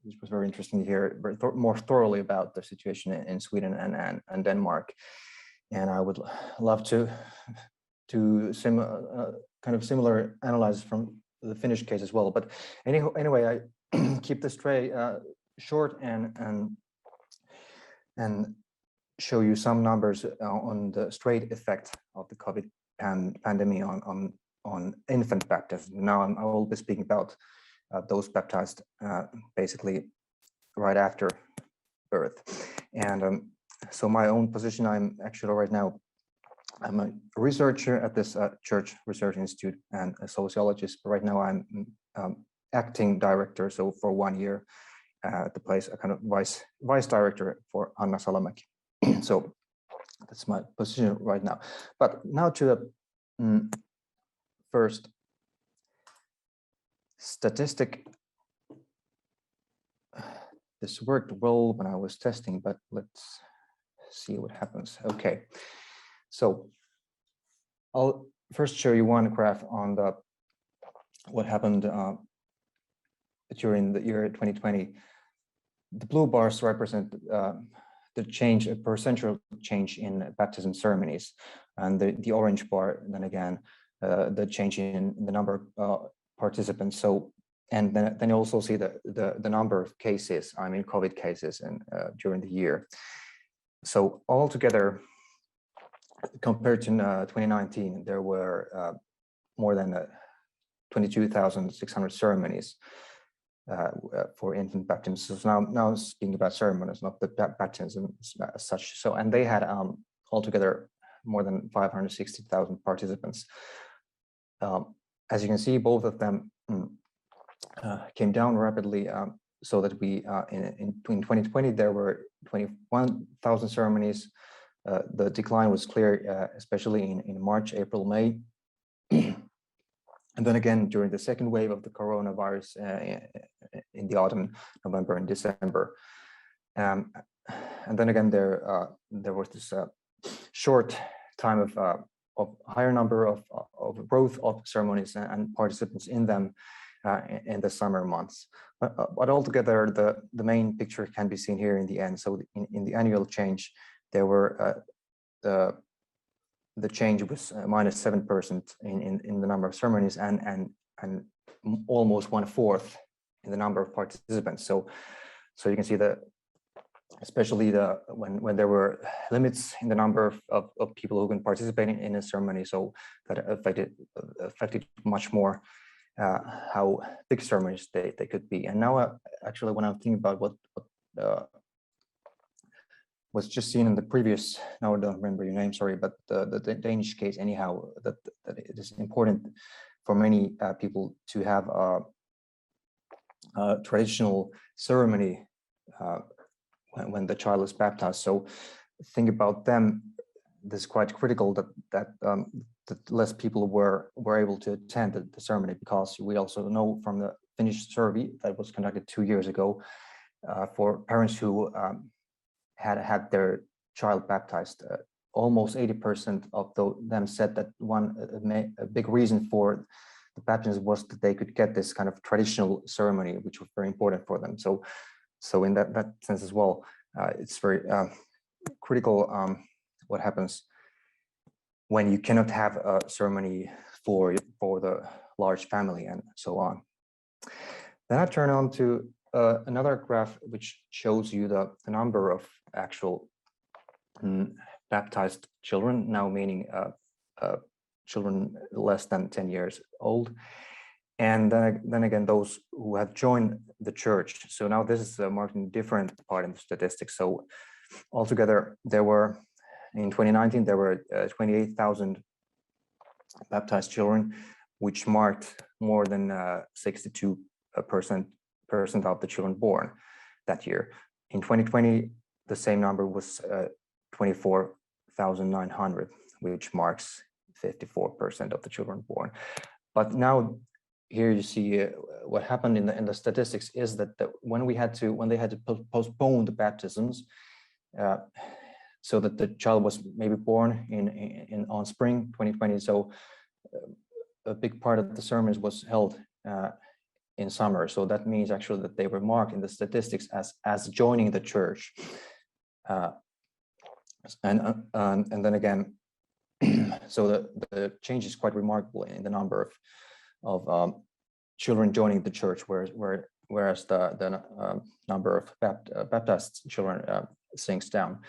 It was very interesting to hear more thoroughly about the situation in Sweden and Denmark. And I would love to kind of similar analysis from the Finnish case as well. But anyway, I keep this tray short and show you some numbers on the straight effect of the COVID pandemic on infant baptism. Now I will be speaking about those baptized basically right after birth. And so my own position, I'm actually right now, I'm a researcher at this Church Research Institute and a sociologist. But right now I'm acting director, so for 1 year at the place, a kind of vice director for Anna Salamäki. So that's my position right now. But now to the first statistic. This worked well when I was testing, but let's see what happens. Okay, so I'll first show you one graph on what happened during the year 2020. The blue bars represent the change, a percentual change in baptism ceremonies, and the orange bar, then again, the change in the number of participants. So, and then you also see the number of cases, I mean COVID cases, and during the year. So altogether, compared to 2019, there were more than 22,600 ceremonies for infant baptism. So now speaking about ceremonies, not the baptism as such. So, and they had altogether more than 560,000 participants. As you can see, both of them came down rapidly, so that we in 2020 there were 21,000 ceremonies. The decline was clear, especially in March, April, May. And then again, during the second wave of the coronavirus in the autumn, November and December. And then again, there was this short time of higher number of growth of ceremonies and participants in them in the summer months. But altogether, the main picture can be seen here in the end. So in the annual change, there were the change was minus 7% in the number of ceremonies and almost 1/4 in the number of participants. So you can see especially when there were limits in the number of people who can participate in a ceremony, so that affected much more how big ceremonies they could be. And now actually when I'm thinking about what was just seen in the previous, now I don't remember your name, sorry, but the Danish case anyhow, that it is important for many people to have a traditional ceremony when the child is baptized. So think about them. This is quite critical that less people were able to attend the ceremony, because we also know from the Finnish survey that was conducted 2 years ago for parents who had their child baptized, almost 80% of them said that a big reason for the baptism was that they could get this kind of traditional ceremony, which was very important for them. So in that sense as well, it's very critical what happens when you cannot have a ceremony for the large family and so on. Then I turn on to another graph which shows you the number of actual baptized children, now meaning children less than 10 years old. And then again, those who have joined the church. So now this is marking a different part in the statistics. So altogether, in 2019, there were 28,000 baptized children, which marked more than 62% of the children born that year. In 2020, the same number was 24,900, which marks 54% of the children born. But now here you see what happened in the statistics is that when they had to postpone the baptisms, so that the child was maybe born on spring 2020. So a big part of the sermons was held in summer. So that means actually that they were marked in the statistics as joining the church. And then again, so the change is quite remarkable in the number of children joining the church, whereas the number of baptized children sinks down.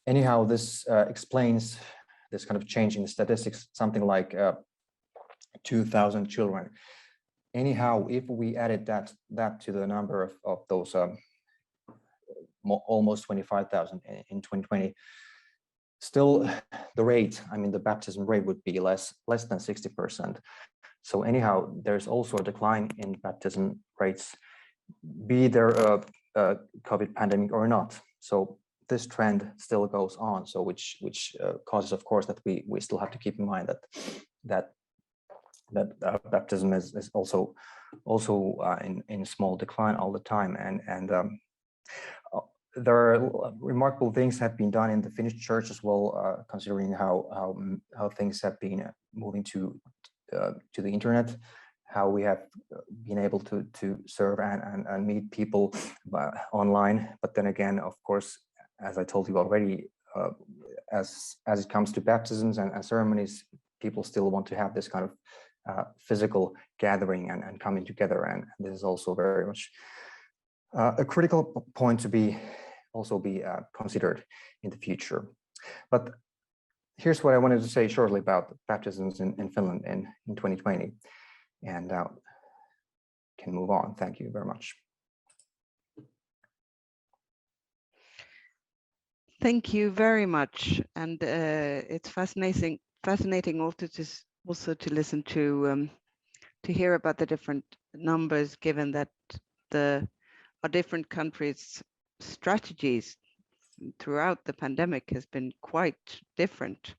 Anyhow, this explains this kind of change in the statistics, something like 2,000 children. Anyhow, if we added that to the number of those almost 25,000 in 2020, still the rate, I mean, the baptism rate would be less than 60%. So anyhow, there's also a decline in baptism rates, be there a COVID pandemic or not. So this trend still goes on. So which causes, of course, that we still have to keep in mind that baptism is also in small decline all the time, and there are remarkable things have been done in the Finnish church as well, considering how things have been moving to the internet, how we have been able to serve and meet people online. But then again, of course, as I told you already, as it comes to baptisms and ceremonies, people still want to have this kind of physical gathering and coming together, and this is also very much a critical point to be considered in the future. But here's what I wanted to say shortly about baptisms in Finland in 2020, and can move on. Thank you very much. Thank you very much, and it's fascinating also to listen to hear about the different numbers, given that our different countries' strategies throughout the pandemic has been quite different,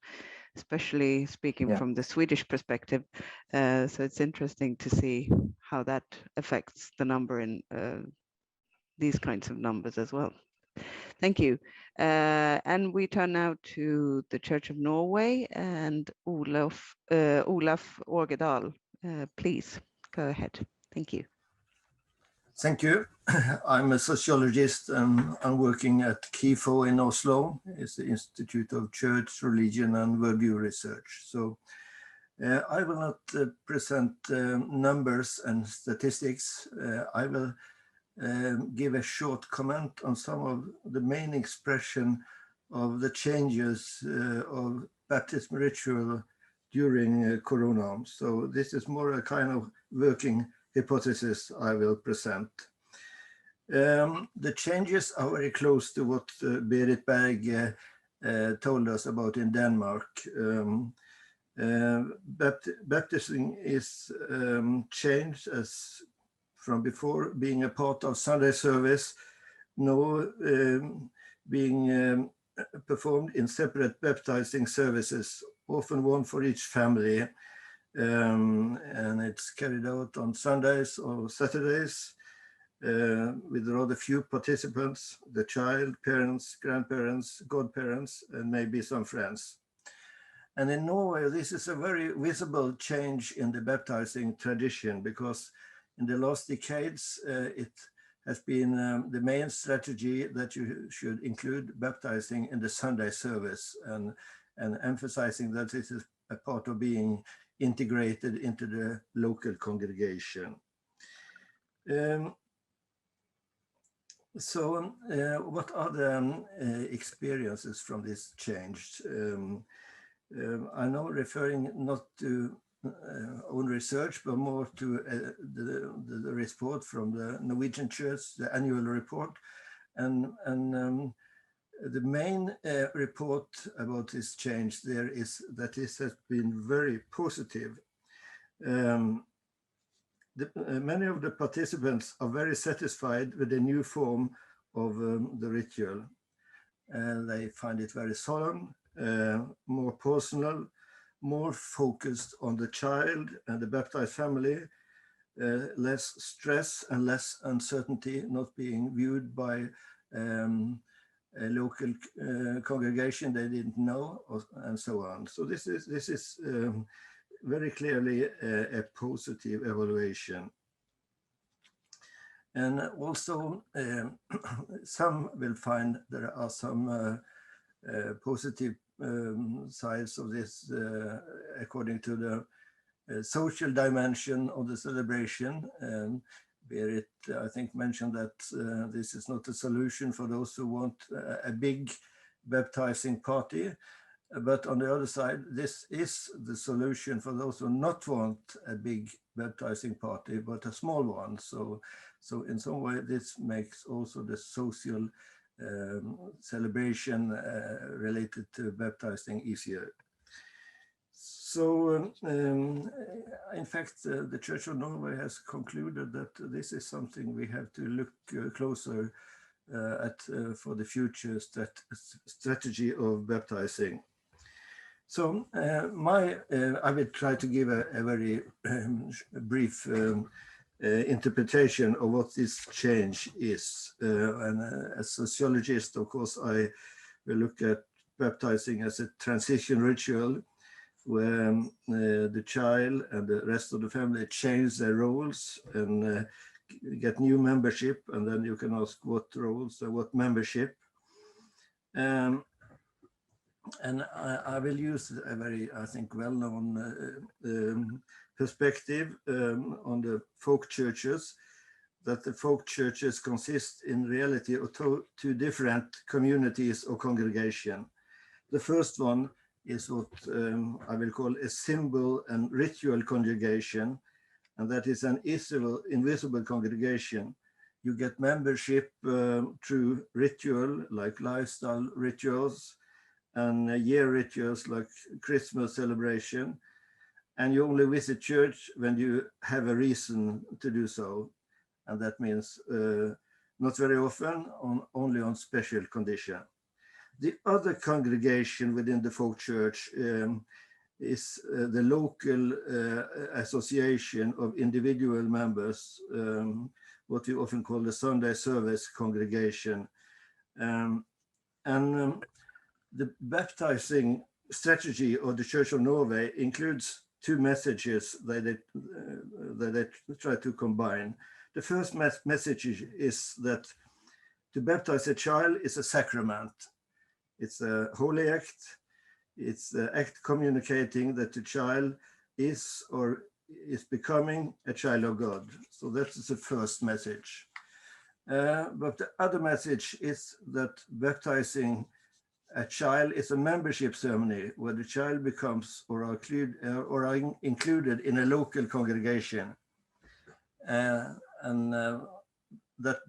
especially speaking from the Swedish perspective. So it's interesting to see how that affects the number in these kinds of numbers as well. Thank you. And we turn now to the Church of Norway and Olaf Ågedal. Please go ahead. Thank you. Thank you. I'm a sociologist and I'm working at KIFO in Oslo. It's the Institute of Church, Religion and Worldview Research. So I will not present numbers and statistics. I will give a short comment on some of the main expression of the changes of baptism ritual during Corona. So this is more a kind of working hypothesis I will present. The changes are very close to what Berit Berg told us about in Denmark. Baptism is changed as from before being a part of Sunday service, now being performed in separate baptizing services, often one for each family. And it's carried out on Sundays or Saturdays with rather few participants, the child, parents, grandparents, godparents, and maybe some friends. And in Norway, this is a very visible change in the baptizing tradition, because in the last decades, it has been the main strategy that you should include baptizing in the Sunday service, and emphasizing that it is a part of being integrated into the local congregation. So what are the experiences from this change? I'm now referring not to own research, but more to the report from the Norwegian Church, the annual report. And the main report about this change there is that this has been very positive. Many of the participants are very satisfied with the new form of the ritual. They find it very solemn, more personal, more focused on the child and the baptized family, less stress and less uncertainty, not being viewed by a local congregation they didn't know, and so on. So this is very clearly a positive evaluation. And also some will find there are some positive sides of this according to the social dimension of the celebration. Berit, I think, mentioned that this is not a solution for those who want a big baptizing party. But on the other side, this is the solution for those who not want a big baptizing party, but a small one. So in some way, this makes also the social celebration related to baptizing easier. So in fact, the Church of Norway has concluded that this is something we have to look closer at for the future strategy of baptizing. So I will try to give a very brief interpretation of what this change is. And as a sociologist, of course, I will look at baptizing as a transition ritual where the child and the rest of the family change their roles and get new membership. And then you can ask what roles or what membership. And I will use a very, I think, well-known perspective on the folk churches, that the folk churches consist in reality of two different communities or congregation. The first one is what I will call a symbol and ritual congregation, and that is an invisible congregation. You get membership through ritual, like lifestyle rituals, and year rituals like Christmas celebration. And you only visit church when you have a reason to do so. And that means not very often, only on special condition. The other congregation within the folk church is the local association of individual members, what we often call the Sunday service congregation. The baptizing strategy of the Church of Norway includes two messages that they try to combine. The first message is that to baptize a child is a sacrament. It's a holy act. It's the act communicating that the child is or is becoming a child of God. So that's the first message. But the other message is that baptizing a child is a membership ceremony where the child becomes or are included in a local congregation. That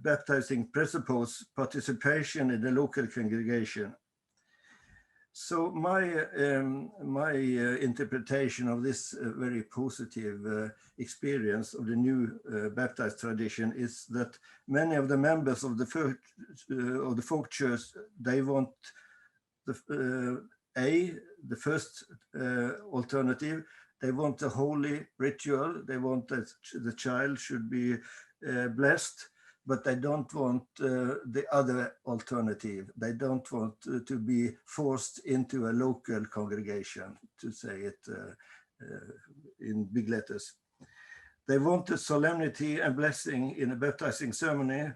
baptizing presupposes participation in the local congregation. So my interpretation of this very positive experience of the new baptized tradition is that many of the members of the folk church, they want the first alternative. They want a holy ritual. They want that the child should be blessed, but they don't want the other alternative. They don't want to be forced into a local congregation, to say it in big letters. They want the solemnity and blessing in a baptizing ceremony,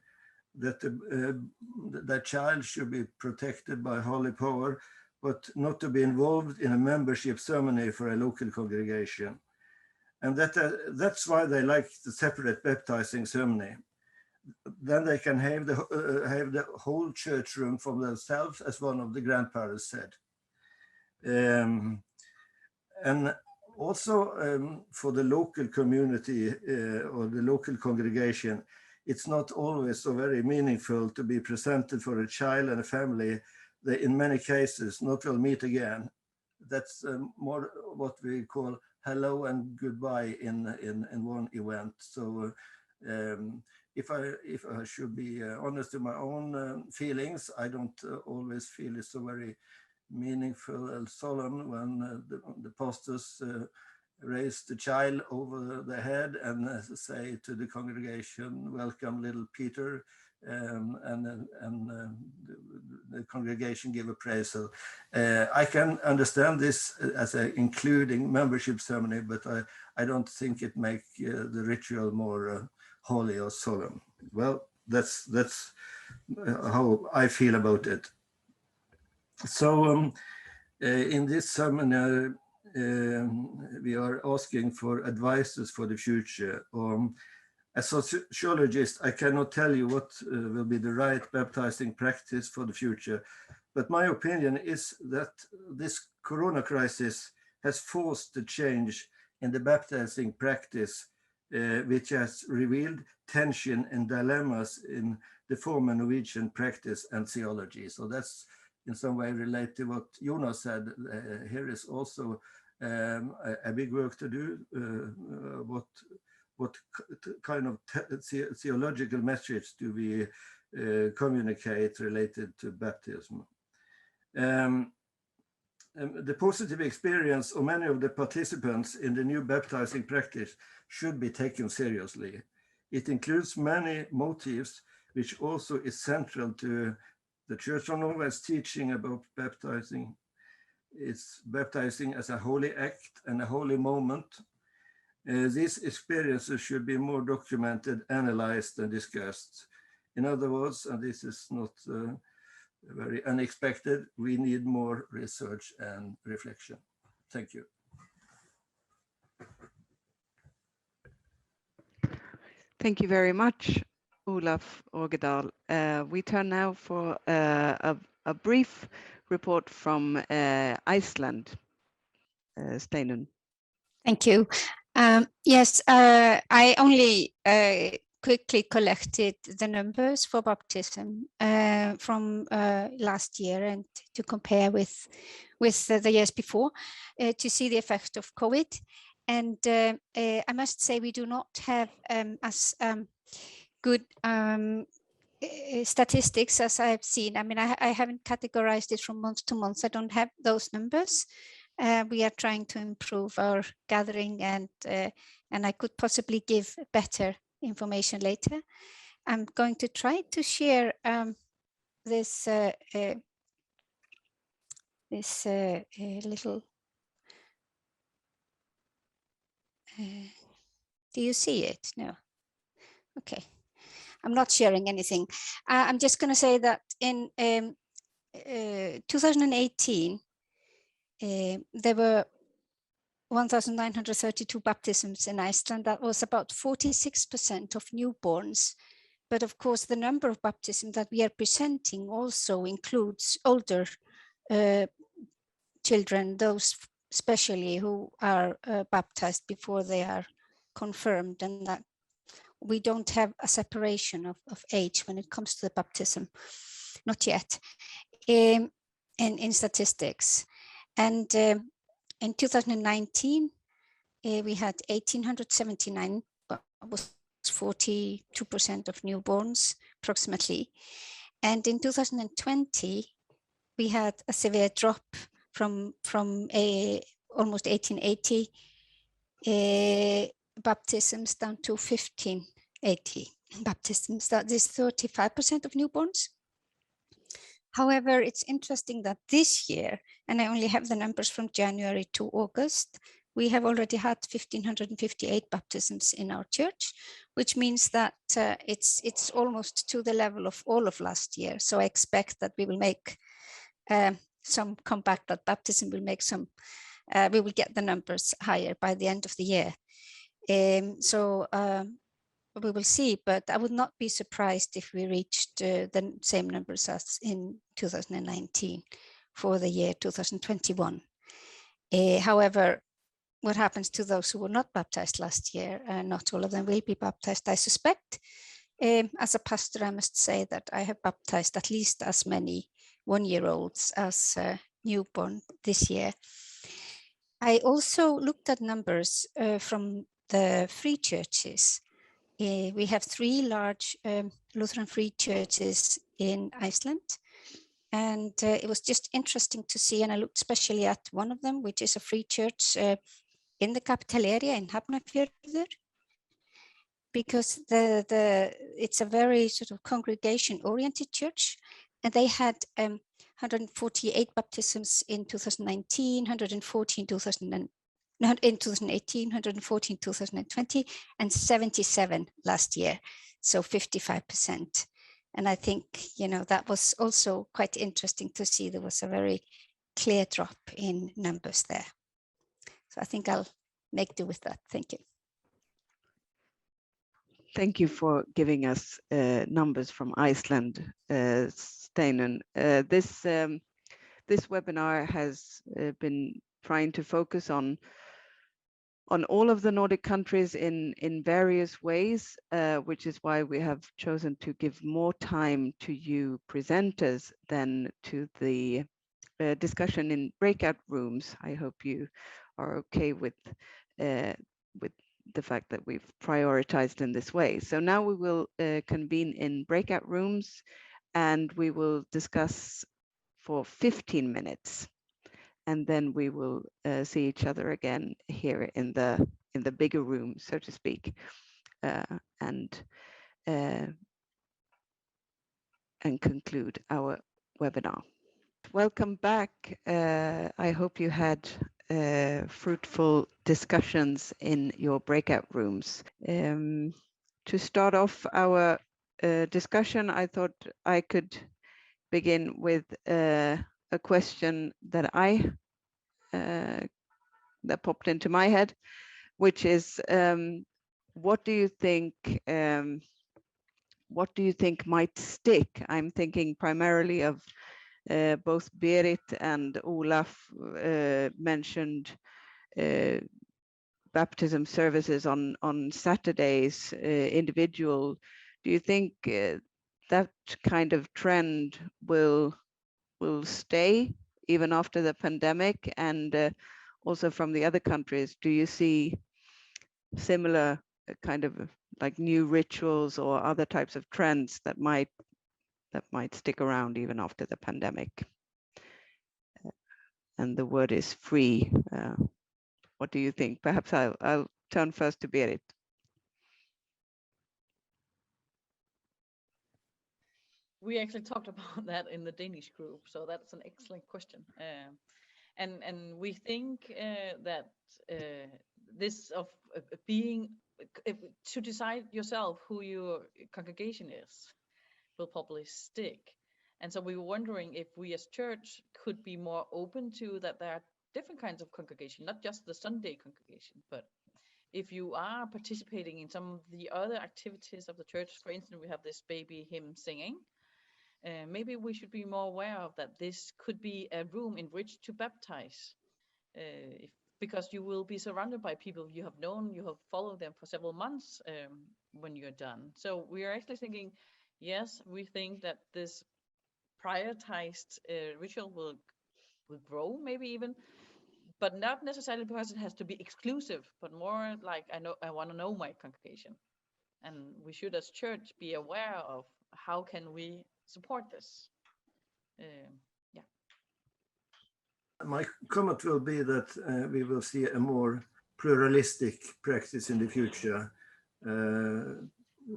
that the child should be protected by holy power, but not to be involved in a membership ceremony for a local congregation. And that's why they like the separate baptizing ceremony. Then they can have the whole church room for themselves, as one of the grandparents said. And also for the local community or the local congregation, it's not always so very meaningful to be presented for a child and a family. They, in many cases, not will meet again. That's more what we call hello and goodbye in one event. So if I should be honest in my own feelings, I don't always feel it's so very meaningful and solemn when the pastors raise the child over the head and say to the congregation, "Welcome, little Peter," and the congregation give a praise. So I can understand this as an including membership ceremony, but I don't think it make the ritual more holy or solemn. Well, that's how I feel about it. So in this seminar, we are asking for advices for the future. As a sociologist, I cannot tell you what will be the right baptizing practice for the future, but my opinion is that this corona crisis has forced the change in the baptizing practice, which has revealed tension and dilemmas in the former Norwegian practice and theology. So that's in some way related to what Jonas said. Here is also a big work to do. What kind of theological message do we communicate related to baptism? The positive experience of many of the participants in the new baptizing practice should be taken seriously. It includes many motives, which also is central to the Church of Norway's teaching about baptizing. It's baptizing as a holy act and a holy moment. These experiences should be more documented, analyzed, and discussed. In other words, and this is not very unexpected, we need more research and reflection. Thank you. Thank you very much, Olaf Ågedal. We turn now for a brief report from Iceland. Steinun. Thank you. Yes, I only quickly collected the numbers for baptism from last year and to compare with the years before to see the effect of COVID. And I must say we do not have as good statistics as I've seen. I mean, I haven't categorized it from month to month. I don't have those numbers. We are trying to improve our gathering, and I could possibly give better information later. I'm going to try to share this little. Do you see it? No. Okay. I'm not sharing anything. I'm just going to say that in 2018, there were 1,932 baptisms in Iceland. That was about 46% of newborns. But of course, the number of baptisms that we are presenting also includes older children, those especially who are baptized before they are confirmed, and that we don't have a separation of age when it comes to the baptism, not yet, in statistics. And in 2019, we had 1,879, was 42% of newborns, approximately. And in 2020, we had a severe drop from almost 1,880 baptisms down to 1,580 baptisms. That is 35% of newborns. However, it's interesting that this year, and I only have the numbers from January to August, we have already had 1,558 baptisms in our church, which means that it's almost to the level of all of last year. So I expect that we will make some comeback, that baptism will make some, we will get the numbers higher by the end of the year. So we will see, but I would not be surprised if we reached the same numbers as in 2019 for the year 2021. However, what happens to those who were not baptized last year? Not all of them will be baptized, I suspect. As a pastor, I must say that I have baptized at least as many one-year-olds as newborn this year. I also looked at numbers from the free churches. We have 3 large Lutheran free churches in Iceland. And it was just interesting to see, and I looked especially at one of them, which is a free church in the capital area in Hafnarfjörður, because it's a very sort of congregation-oriented church, and they had 148 baptisms in 2019, 114 in 2018, 114 2020, and 77 last year, so 55%. And I think, you know, that was also quite interesting to see. There was a very clear drop in numbers there. So I think I'll make do with that. Thank you. Thank you for giving us numbers from Iceland, Steinar. This webinar has been trying to focus on all of the Nordic countries in various ways, which is why we have chosen to give more time to you presenters than to the discussion in breakout rooms. I hope you are okay with the fact that we've prioritized in this way. So now we will convene in breakout rooms, and we will discuss for 15 minutes. And then we will see each other again here in the bigger room, so to speak, and conclude our webinar. Welcome back. I hope you had fruitful discussions in your breakout rooms. To start off our discussion, I thought I could begin with a question that that popped into my head, which is, what do you think might stick? I'm thinking primarily of both Berit and Olaf mentioned baptism services on Saturdays, individual. Do you think that kind of trend will stay even after the pandemic? And also from the other countries, do you see similar kind of like new rituals or other types of trends that might stick around even after the pandemic? And the word is free. What do you think? Perhaps I'll turn first to Berit. We actually talked about that in the Danish group, so that's an excellent question. And we think that this of being to decide yourself who your congregation is will probably stick. And so we were wondering if we as church could be more open to that there are different kinds of congregation, not just the Sunday congregation, but if you are participating in some of the other activities of the church. For instance, we have this baby hymn singing. Maybe we should be more aware of that this could be a room in which to baptize, because you will be surrounded by people you have known, you have followed them for several months when you're done. So we are actually thinking, yes, we think that this prioritized ritual will grow, maybe even, but not necessarily because it has to be exclusive, but more like I want to know my congregation, and we should as church be aware of how can we support this. Yeah. My comment will be that we will see a more pluralistic practice in the future.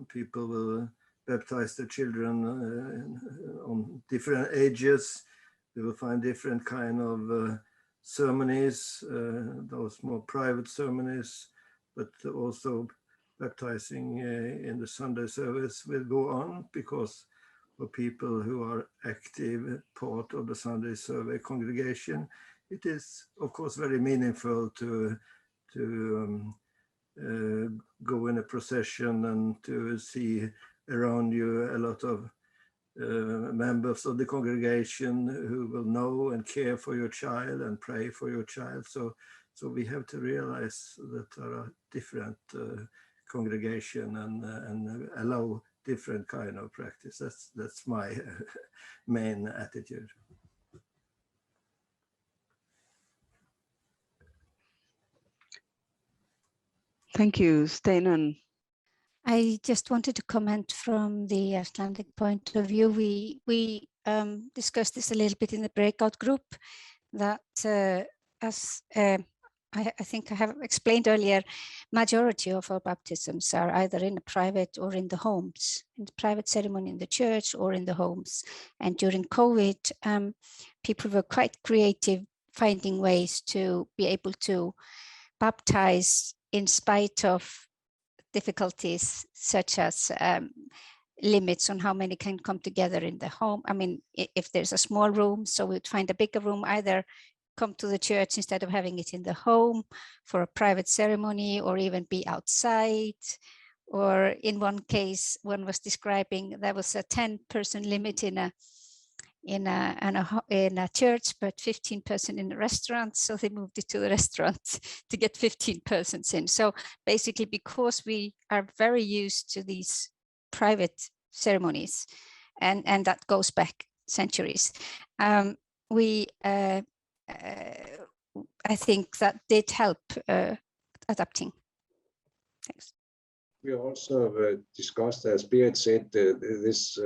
People will baptize their children on different ages. We will find different kind of ceremonies, those more private ceremonies, but also baptizing in the Sunday service will go on, because for people who are active part of the Sunday service congregation, it is of course very meaningful to go in a procession and to see around you a lot of members of the congregation who will know and care for your child and pray for your child. So we have to realize that there are different congregation and allow different kind of practice. That's my main attitude. Thank you, Steinar. I just wanted to comment from the Icelandic point of view. We discussed this a little bit in the breakout group, that as I think I have explained earlier, majority of our baptisms are either in a private or in the homes, in the private ceremony in the church or in the homes. And during COVID, people were quite creative, finding ways to be able to baptize in spite of difficulties such as limits on how many can come together in the home. I mean, if there's a small room, so we'd find a bigger room either come to the church instead of having it in the home for a private ceremony, or even be outside. Or in one case, one was describing there was a 10-person limit in a church, but 15-person in a restaurant. So they moved it to the restaurant to get 15 persons in. So basically, because we are very used to these private ceremonies, and that goes back centuries, I think that did help adapting. Thanks. We also discussed, as Berit said, this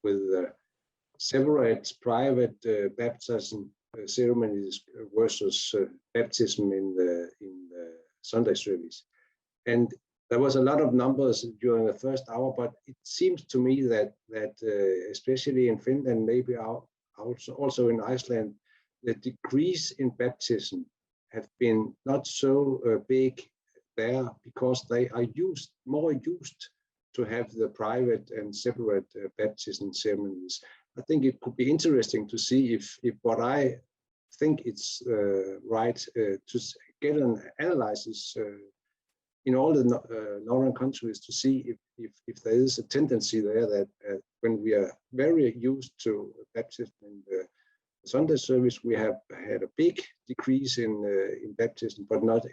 with separate private baptism ceremonies versus baptism in the Sunday service. And there was a lot of numbers during the first hour, but it seems to me that especially in Finland, maybe also in Iceland, the decrease in baptism have been not so big there, because they are more used to have the private and separate baptism ceremonies. I think it could be interesting to see if what I think it's right to get an analysis in all the northern countries to see if there is a tendency there that when we are very used to baptism in the Sunday service, we have had a big decrease in baptism, but not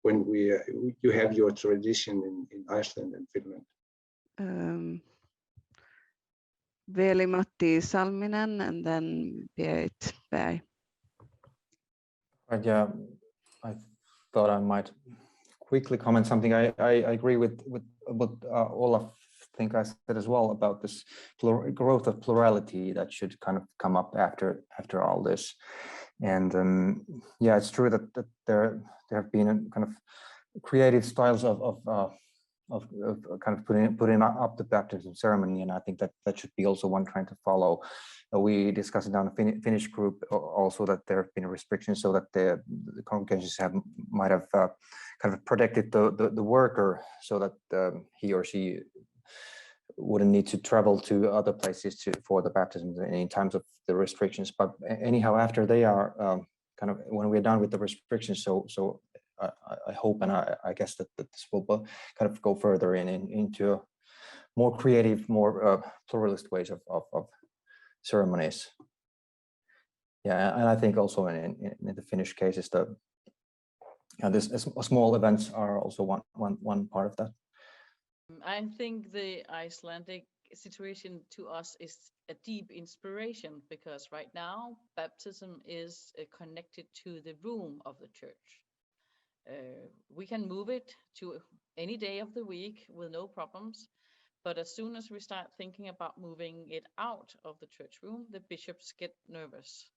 when you have your tradition in Iceland and Finland. Veli-Matti, Salminen, and then Berit, Berg. Right, yeah, I thought I might quickly comment something. I agree with what Olaf think I said as well about this growth of plurality that should kind of come up after all this. And yeah, it's true that there have been kind of creative styles of kind of putting up the baptism ceremony, and I think that should be also one trying to follow. We discussed it on the Finnish group also that there have been restrictions so that the congregations might have kind of protected the worker so that he or she wouldn't need to travel to other places for the baptism in times of the restrictions. But anyhow, after they are kind of when we're done with the restrictions, so I hope and I guess that this will kind of go further into more creative, more pluralist ways of ceremonies. Yeah, and I think also in the Finnish cases, small events are also one part of that. I think the Icelandic situation to us is a deep inspiration, because right now baptism is connected to the room of the church. We can move it to any day of the week with no problems, but as soon as we start thinking about moving it out of the church room, the bishops get nervous.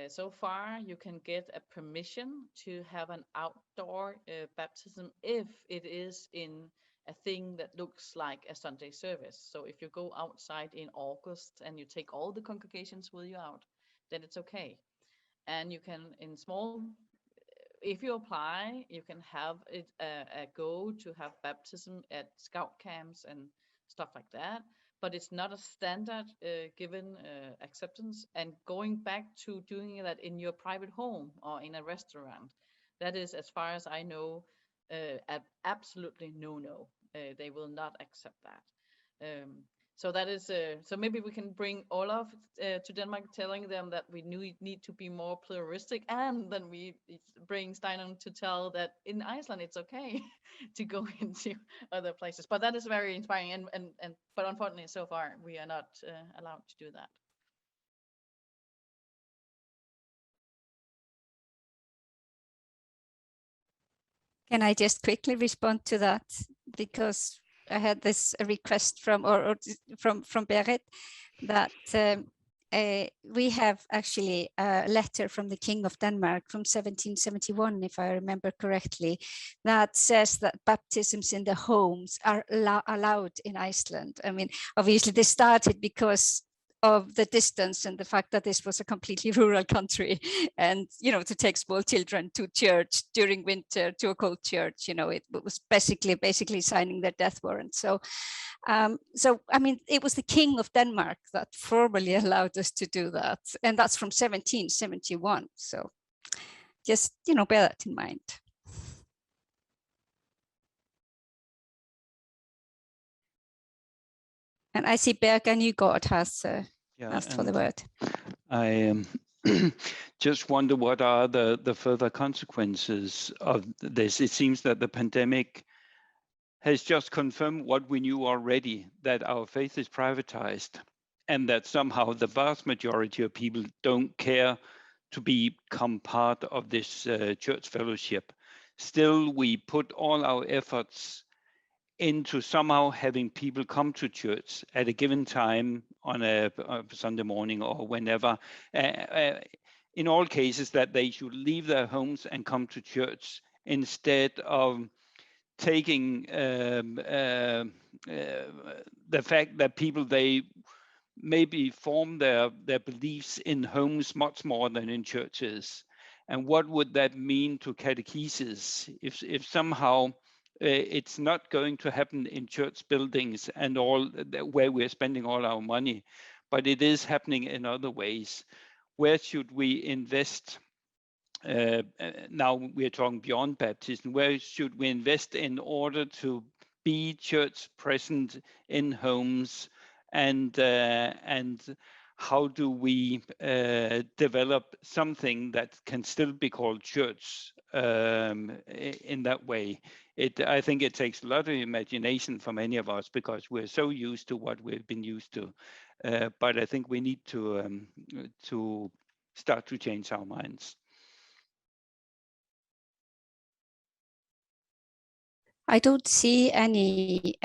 So far, you can get a permission to have an outdoor baptism if it is in a thing that looks like a Sunday service. So if you go outside in August and you take all the congregations with you out, then it's okay. And you can, in small, if you apply, you can have it a go to have baptism at scout camps and stuff like that. But it's not a standard given acceptance. And going back to doing that in your private home or in a restaurant, that is, as far as I know, absolutely no. They will not accept that. So that is so maybe we can bring Olaf to Denmark, telling them that we need to be more pluralistic, and then we bring Steinar to tell that in Iceland it's okay to go into other places. But that is very inspiring, but unfortunately so far we are not allowed to do that. Can I just quickly respond to that, because I had this request from Berit that we have actually a letter from the King of Denmark from 1771, if I remember correctly, that says that baptisms in the homes are allowed in Iceland. I mean, obviously this started because of the distance and the fact that this was a completely rural country, and to take small children to church during winter, to a cold church, it was basically signing their death warrant. So I mean, it was the King of Denmark that formally allowed us to do that, and that's from 1771. So just bear that in mind. And I see Berg, and you has asked for the word. I just wonder, what are the further consequences of this? It seems that the pandemic has just confirmed what we knew already, that our faith is privatized, and that somehow the vast majority of people don't care to become part of this church fellowship. Still, we put all our efforts into somehow having people come to church at a given time on a Sunday morning or whenever, in all cases that they should leave their homes and come to church, instead of taking the fact that people, they maybe form their beliefs in homes much more than in churches. And what would that mean to catechesis if somehow it's not going to happen in church buildings and all where we're spending all our money, but it is happening in other ways? Where should we invest? Now we're talking beyond baptism. Where should we invest in order to be church present in homes? And how do we develop something that can still be called church in that way? I think it takes a lot of imagination for many of us, because we're so used to what we've been used to. But I think we need to start to change our minds. I don't see any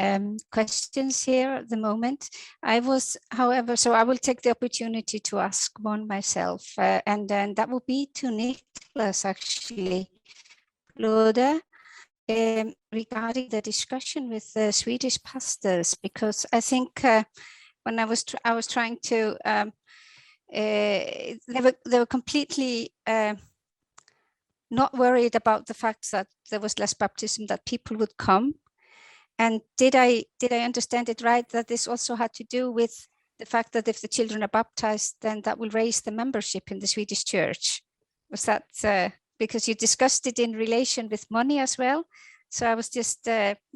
questions here at the moment. I was, however, so I will take the opportunity to ask one myself, and then that will be to Niclas, actually, Blåder, regarding the discussion with the Swedish pastors, because I think when I was trying to, they were completely not worried about the fact that there was less baptism, that people would come. And did I understand it right, that this also had to do with the fact that if the children are baptized, then that will raise the membership in the Swedish church? Was that because you discussed it in relation with money as well? So I was just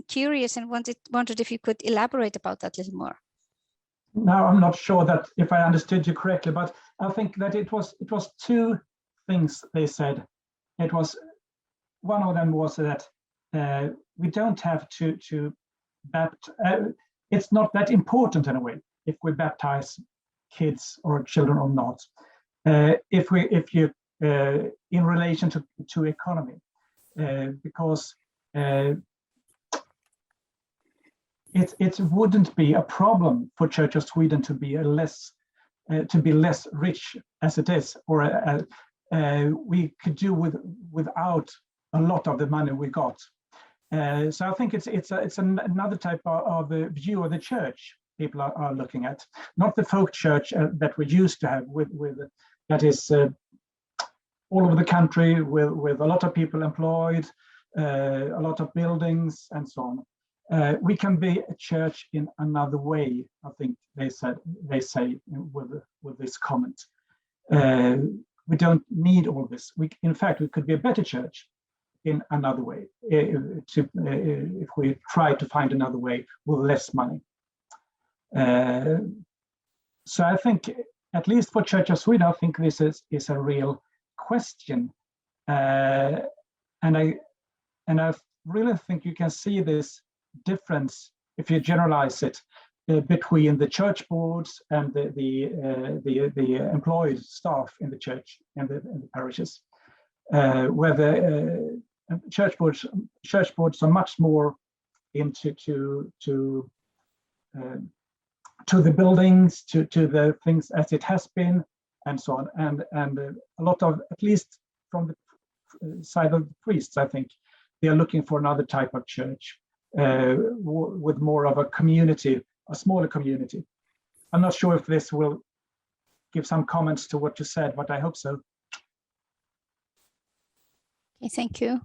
curious and wondered if you could elaborate about that a little more. Now, I'm not sure that if I understood you correctly, but I think that it was two things they said. It was, one of them was that we don't have to baptize. It's not that important in a way if we baptize kids or children or not. If you in relation to economy, because it wouldn't be a problem for Church of Sweden to be less rich as it is, or we could do without a lot of the money we got. So I think it's another type of view of the church people are looking at, not the folk church that we used to have with that is all over the country with a lot of people employed, a lot of buildings and so on. We can be a church in another way, I think they say with this comment. We don't need all this. In fact, we could be a better church in another way if we try to find another way with less money. So I think, at least for Church of Sweden, I think this is a real question, and I really think you can see this difference if you generalize it between the church boards and the employed staff in the church and the parishes, where the church boards are much more into to the buildings, to the things as it has been, and so on, and a lot of, at least from the side of the priests, I think they are looking for another type of church with more of a community, a smaller community. I'm not sure if this will give some comments to what you said, but I hope so. Okay, thank you.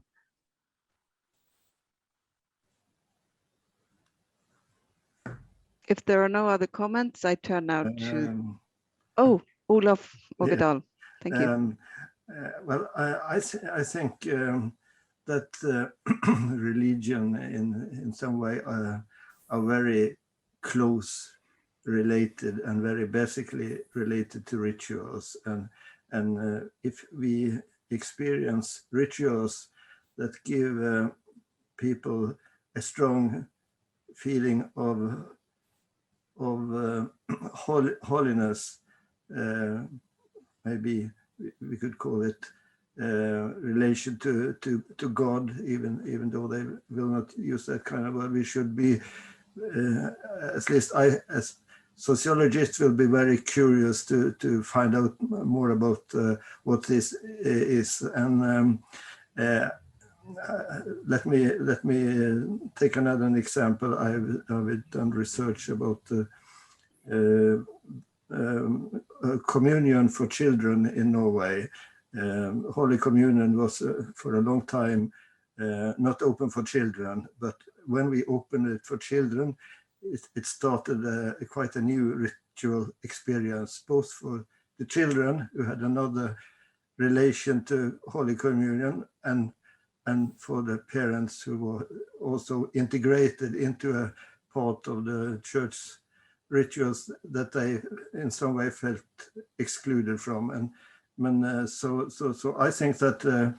If there are no other comments, I turn now to Olof Ågedal. Thank you. Well, I think that religion in some way are very close related and very basically related to rituals, and if we experience rituals that give people a strong feeling of holiness, maybe we could call it relation to God, even though they will not use that kind of word. We should be, at least I, as sociologists, will be very curious to find out more about what this is. And let me take another example. I've done research about communion for children in Norway. Holy Communion was for a long time not open for children, but when we opened it for children, it started quite a new ritual experience, both for the children who had another relation to Holy Communion and for the parents who were also integrated into a part of the church rituals that they in some way felt excluded from. And so I think that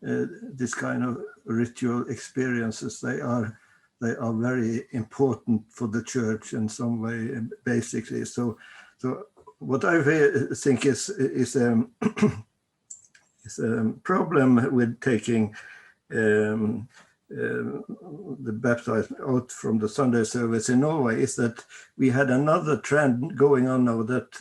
this kind of ritual experiences, they are very important for the church in some way, basically. So what I think is a problem with taking the baptized out from the Sunday service in Norway is that we had another trend going on now, that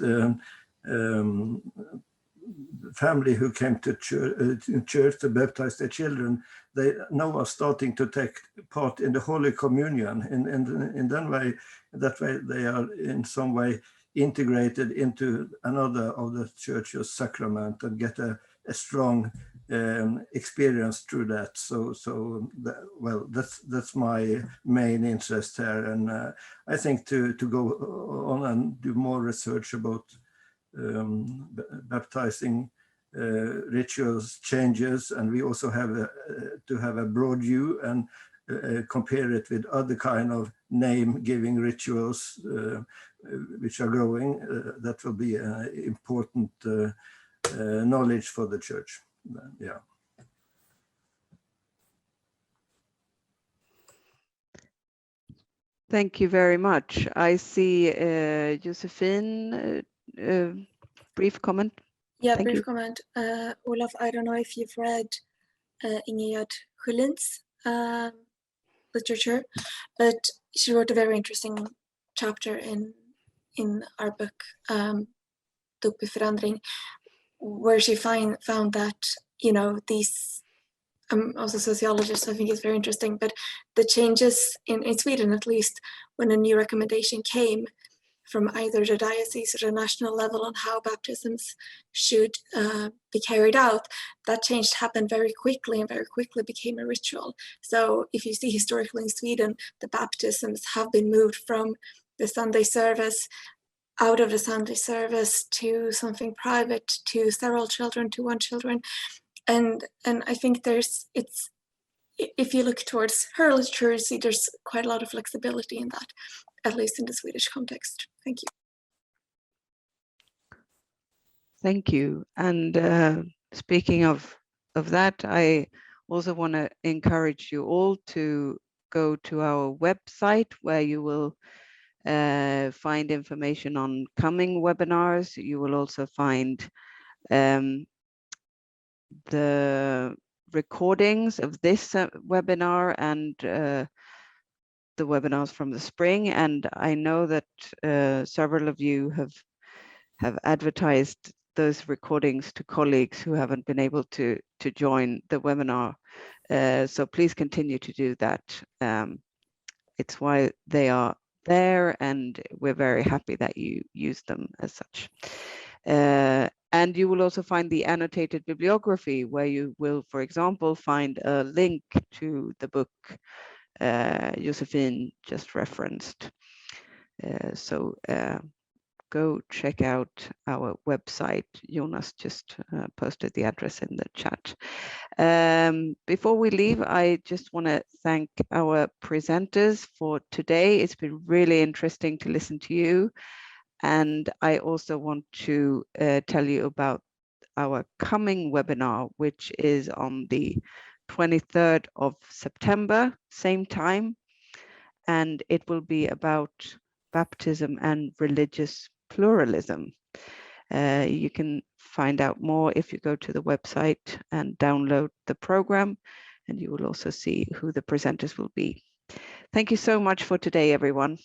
family who came to church to baptize their children, they now are starting to take part in the Holy Communion. In that way they are in some way integrated into another of the church's sacrament and get a strong experience through that. Well, that's my main interest here, and I think to go on and do more research about baptizing rituals changes, and we also have to have a broad view and compare it with other kind of name-giving rituals which are growing. That will be important knowledge for the church. Yeah. Thank you very much. I see Josephine, brief comment. Yeah, Thank brief you. comment. Olaf, I don't know if you've read Ingegerd Schullin's literature, but she wrote a very interesting chapter in our book, Dop i Förändring, where she found that, you know, these, I'm also a sociologist, so I think it's very interesting, but the changes in Sweden, at least, when a new recommendation came from either the diocese or the national level on how baptisms should be carried out, that change happened very quickly and very quickly became a ritual. So if you see historically in Sweden, the baptisms have been moved from the Sunday service, out of the Sunday service, to something private, to several children, to one children. And I think if you look towards her literature, you see there's quite a lot of flexibility in that, at least in the Swedish context. Thank you. Thank you. And speaking of that, I also want to encourage you all to go to our website, where you will find information on coming webinars. You will also find the recordings of this webinar and the webinars from the spring. And I know that several of you have advertised those recordings to colleagues who haven't been able to join the webinar. So please continue to do that. It's why they are there, and we're very happy that you use them as such. And you will also find the annotated bibliography, where you will, for example, find a link to the book Josephine just referenced. So go check out our website. Jonas just posted the address in the chat. Before we leave, I just want to thank our presenters for today. It's been really interesting to listen to you. And I also want to tell you about our coming webinar, which is on the 23rd of September, same time. And it will be about baptism and religious pluralism. You can find out more if you go to the website and download the program, and you will also see who the presenters will be. Thank you so much for today, everyone.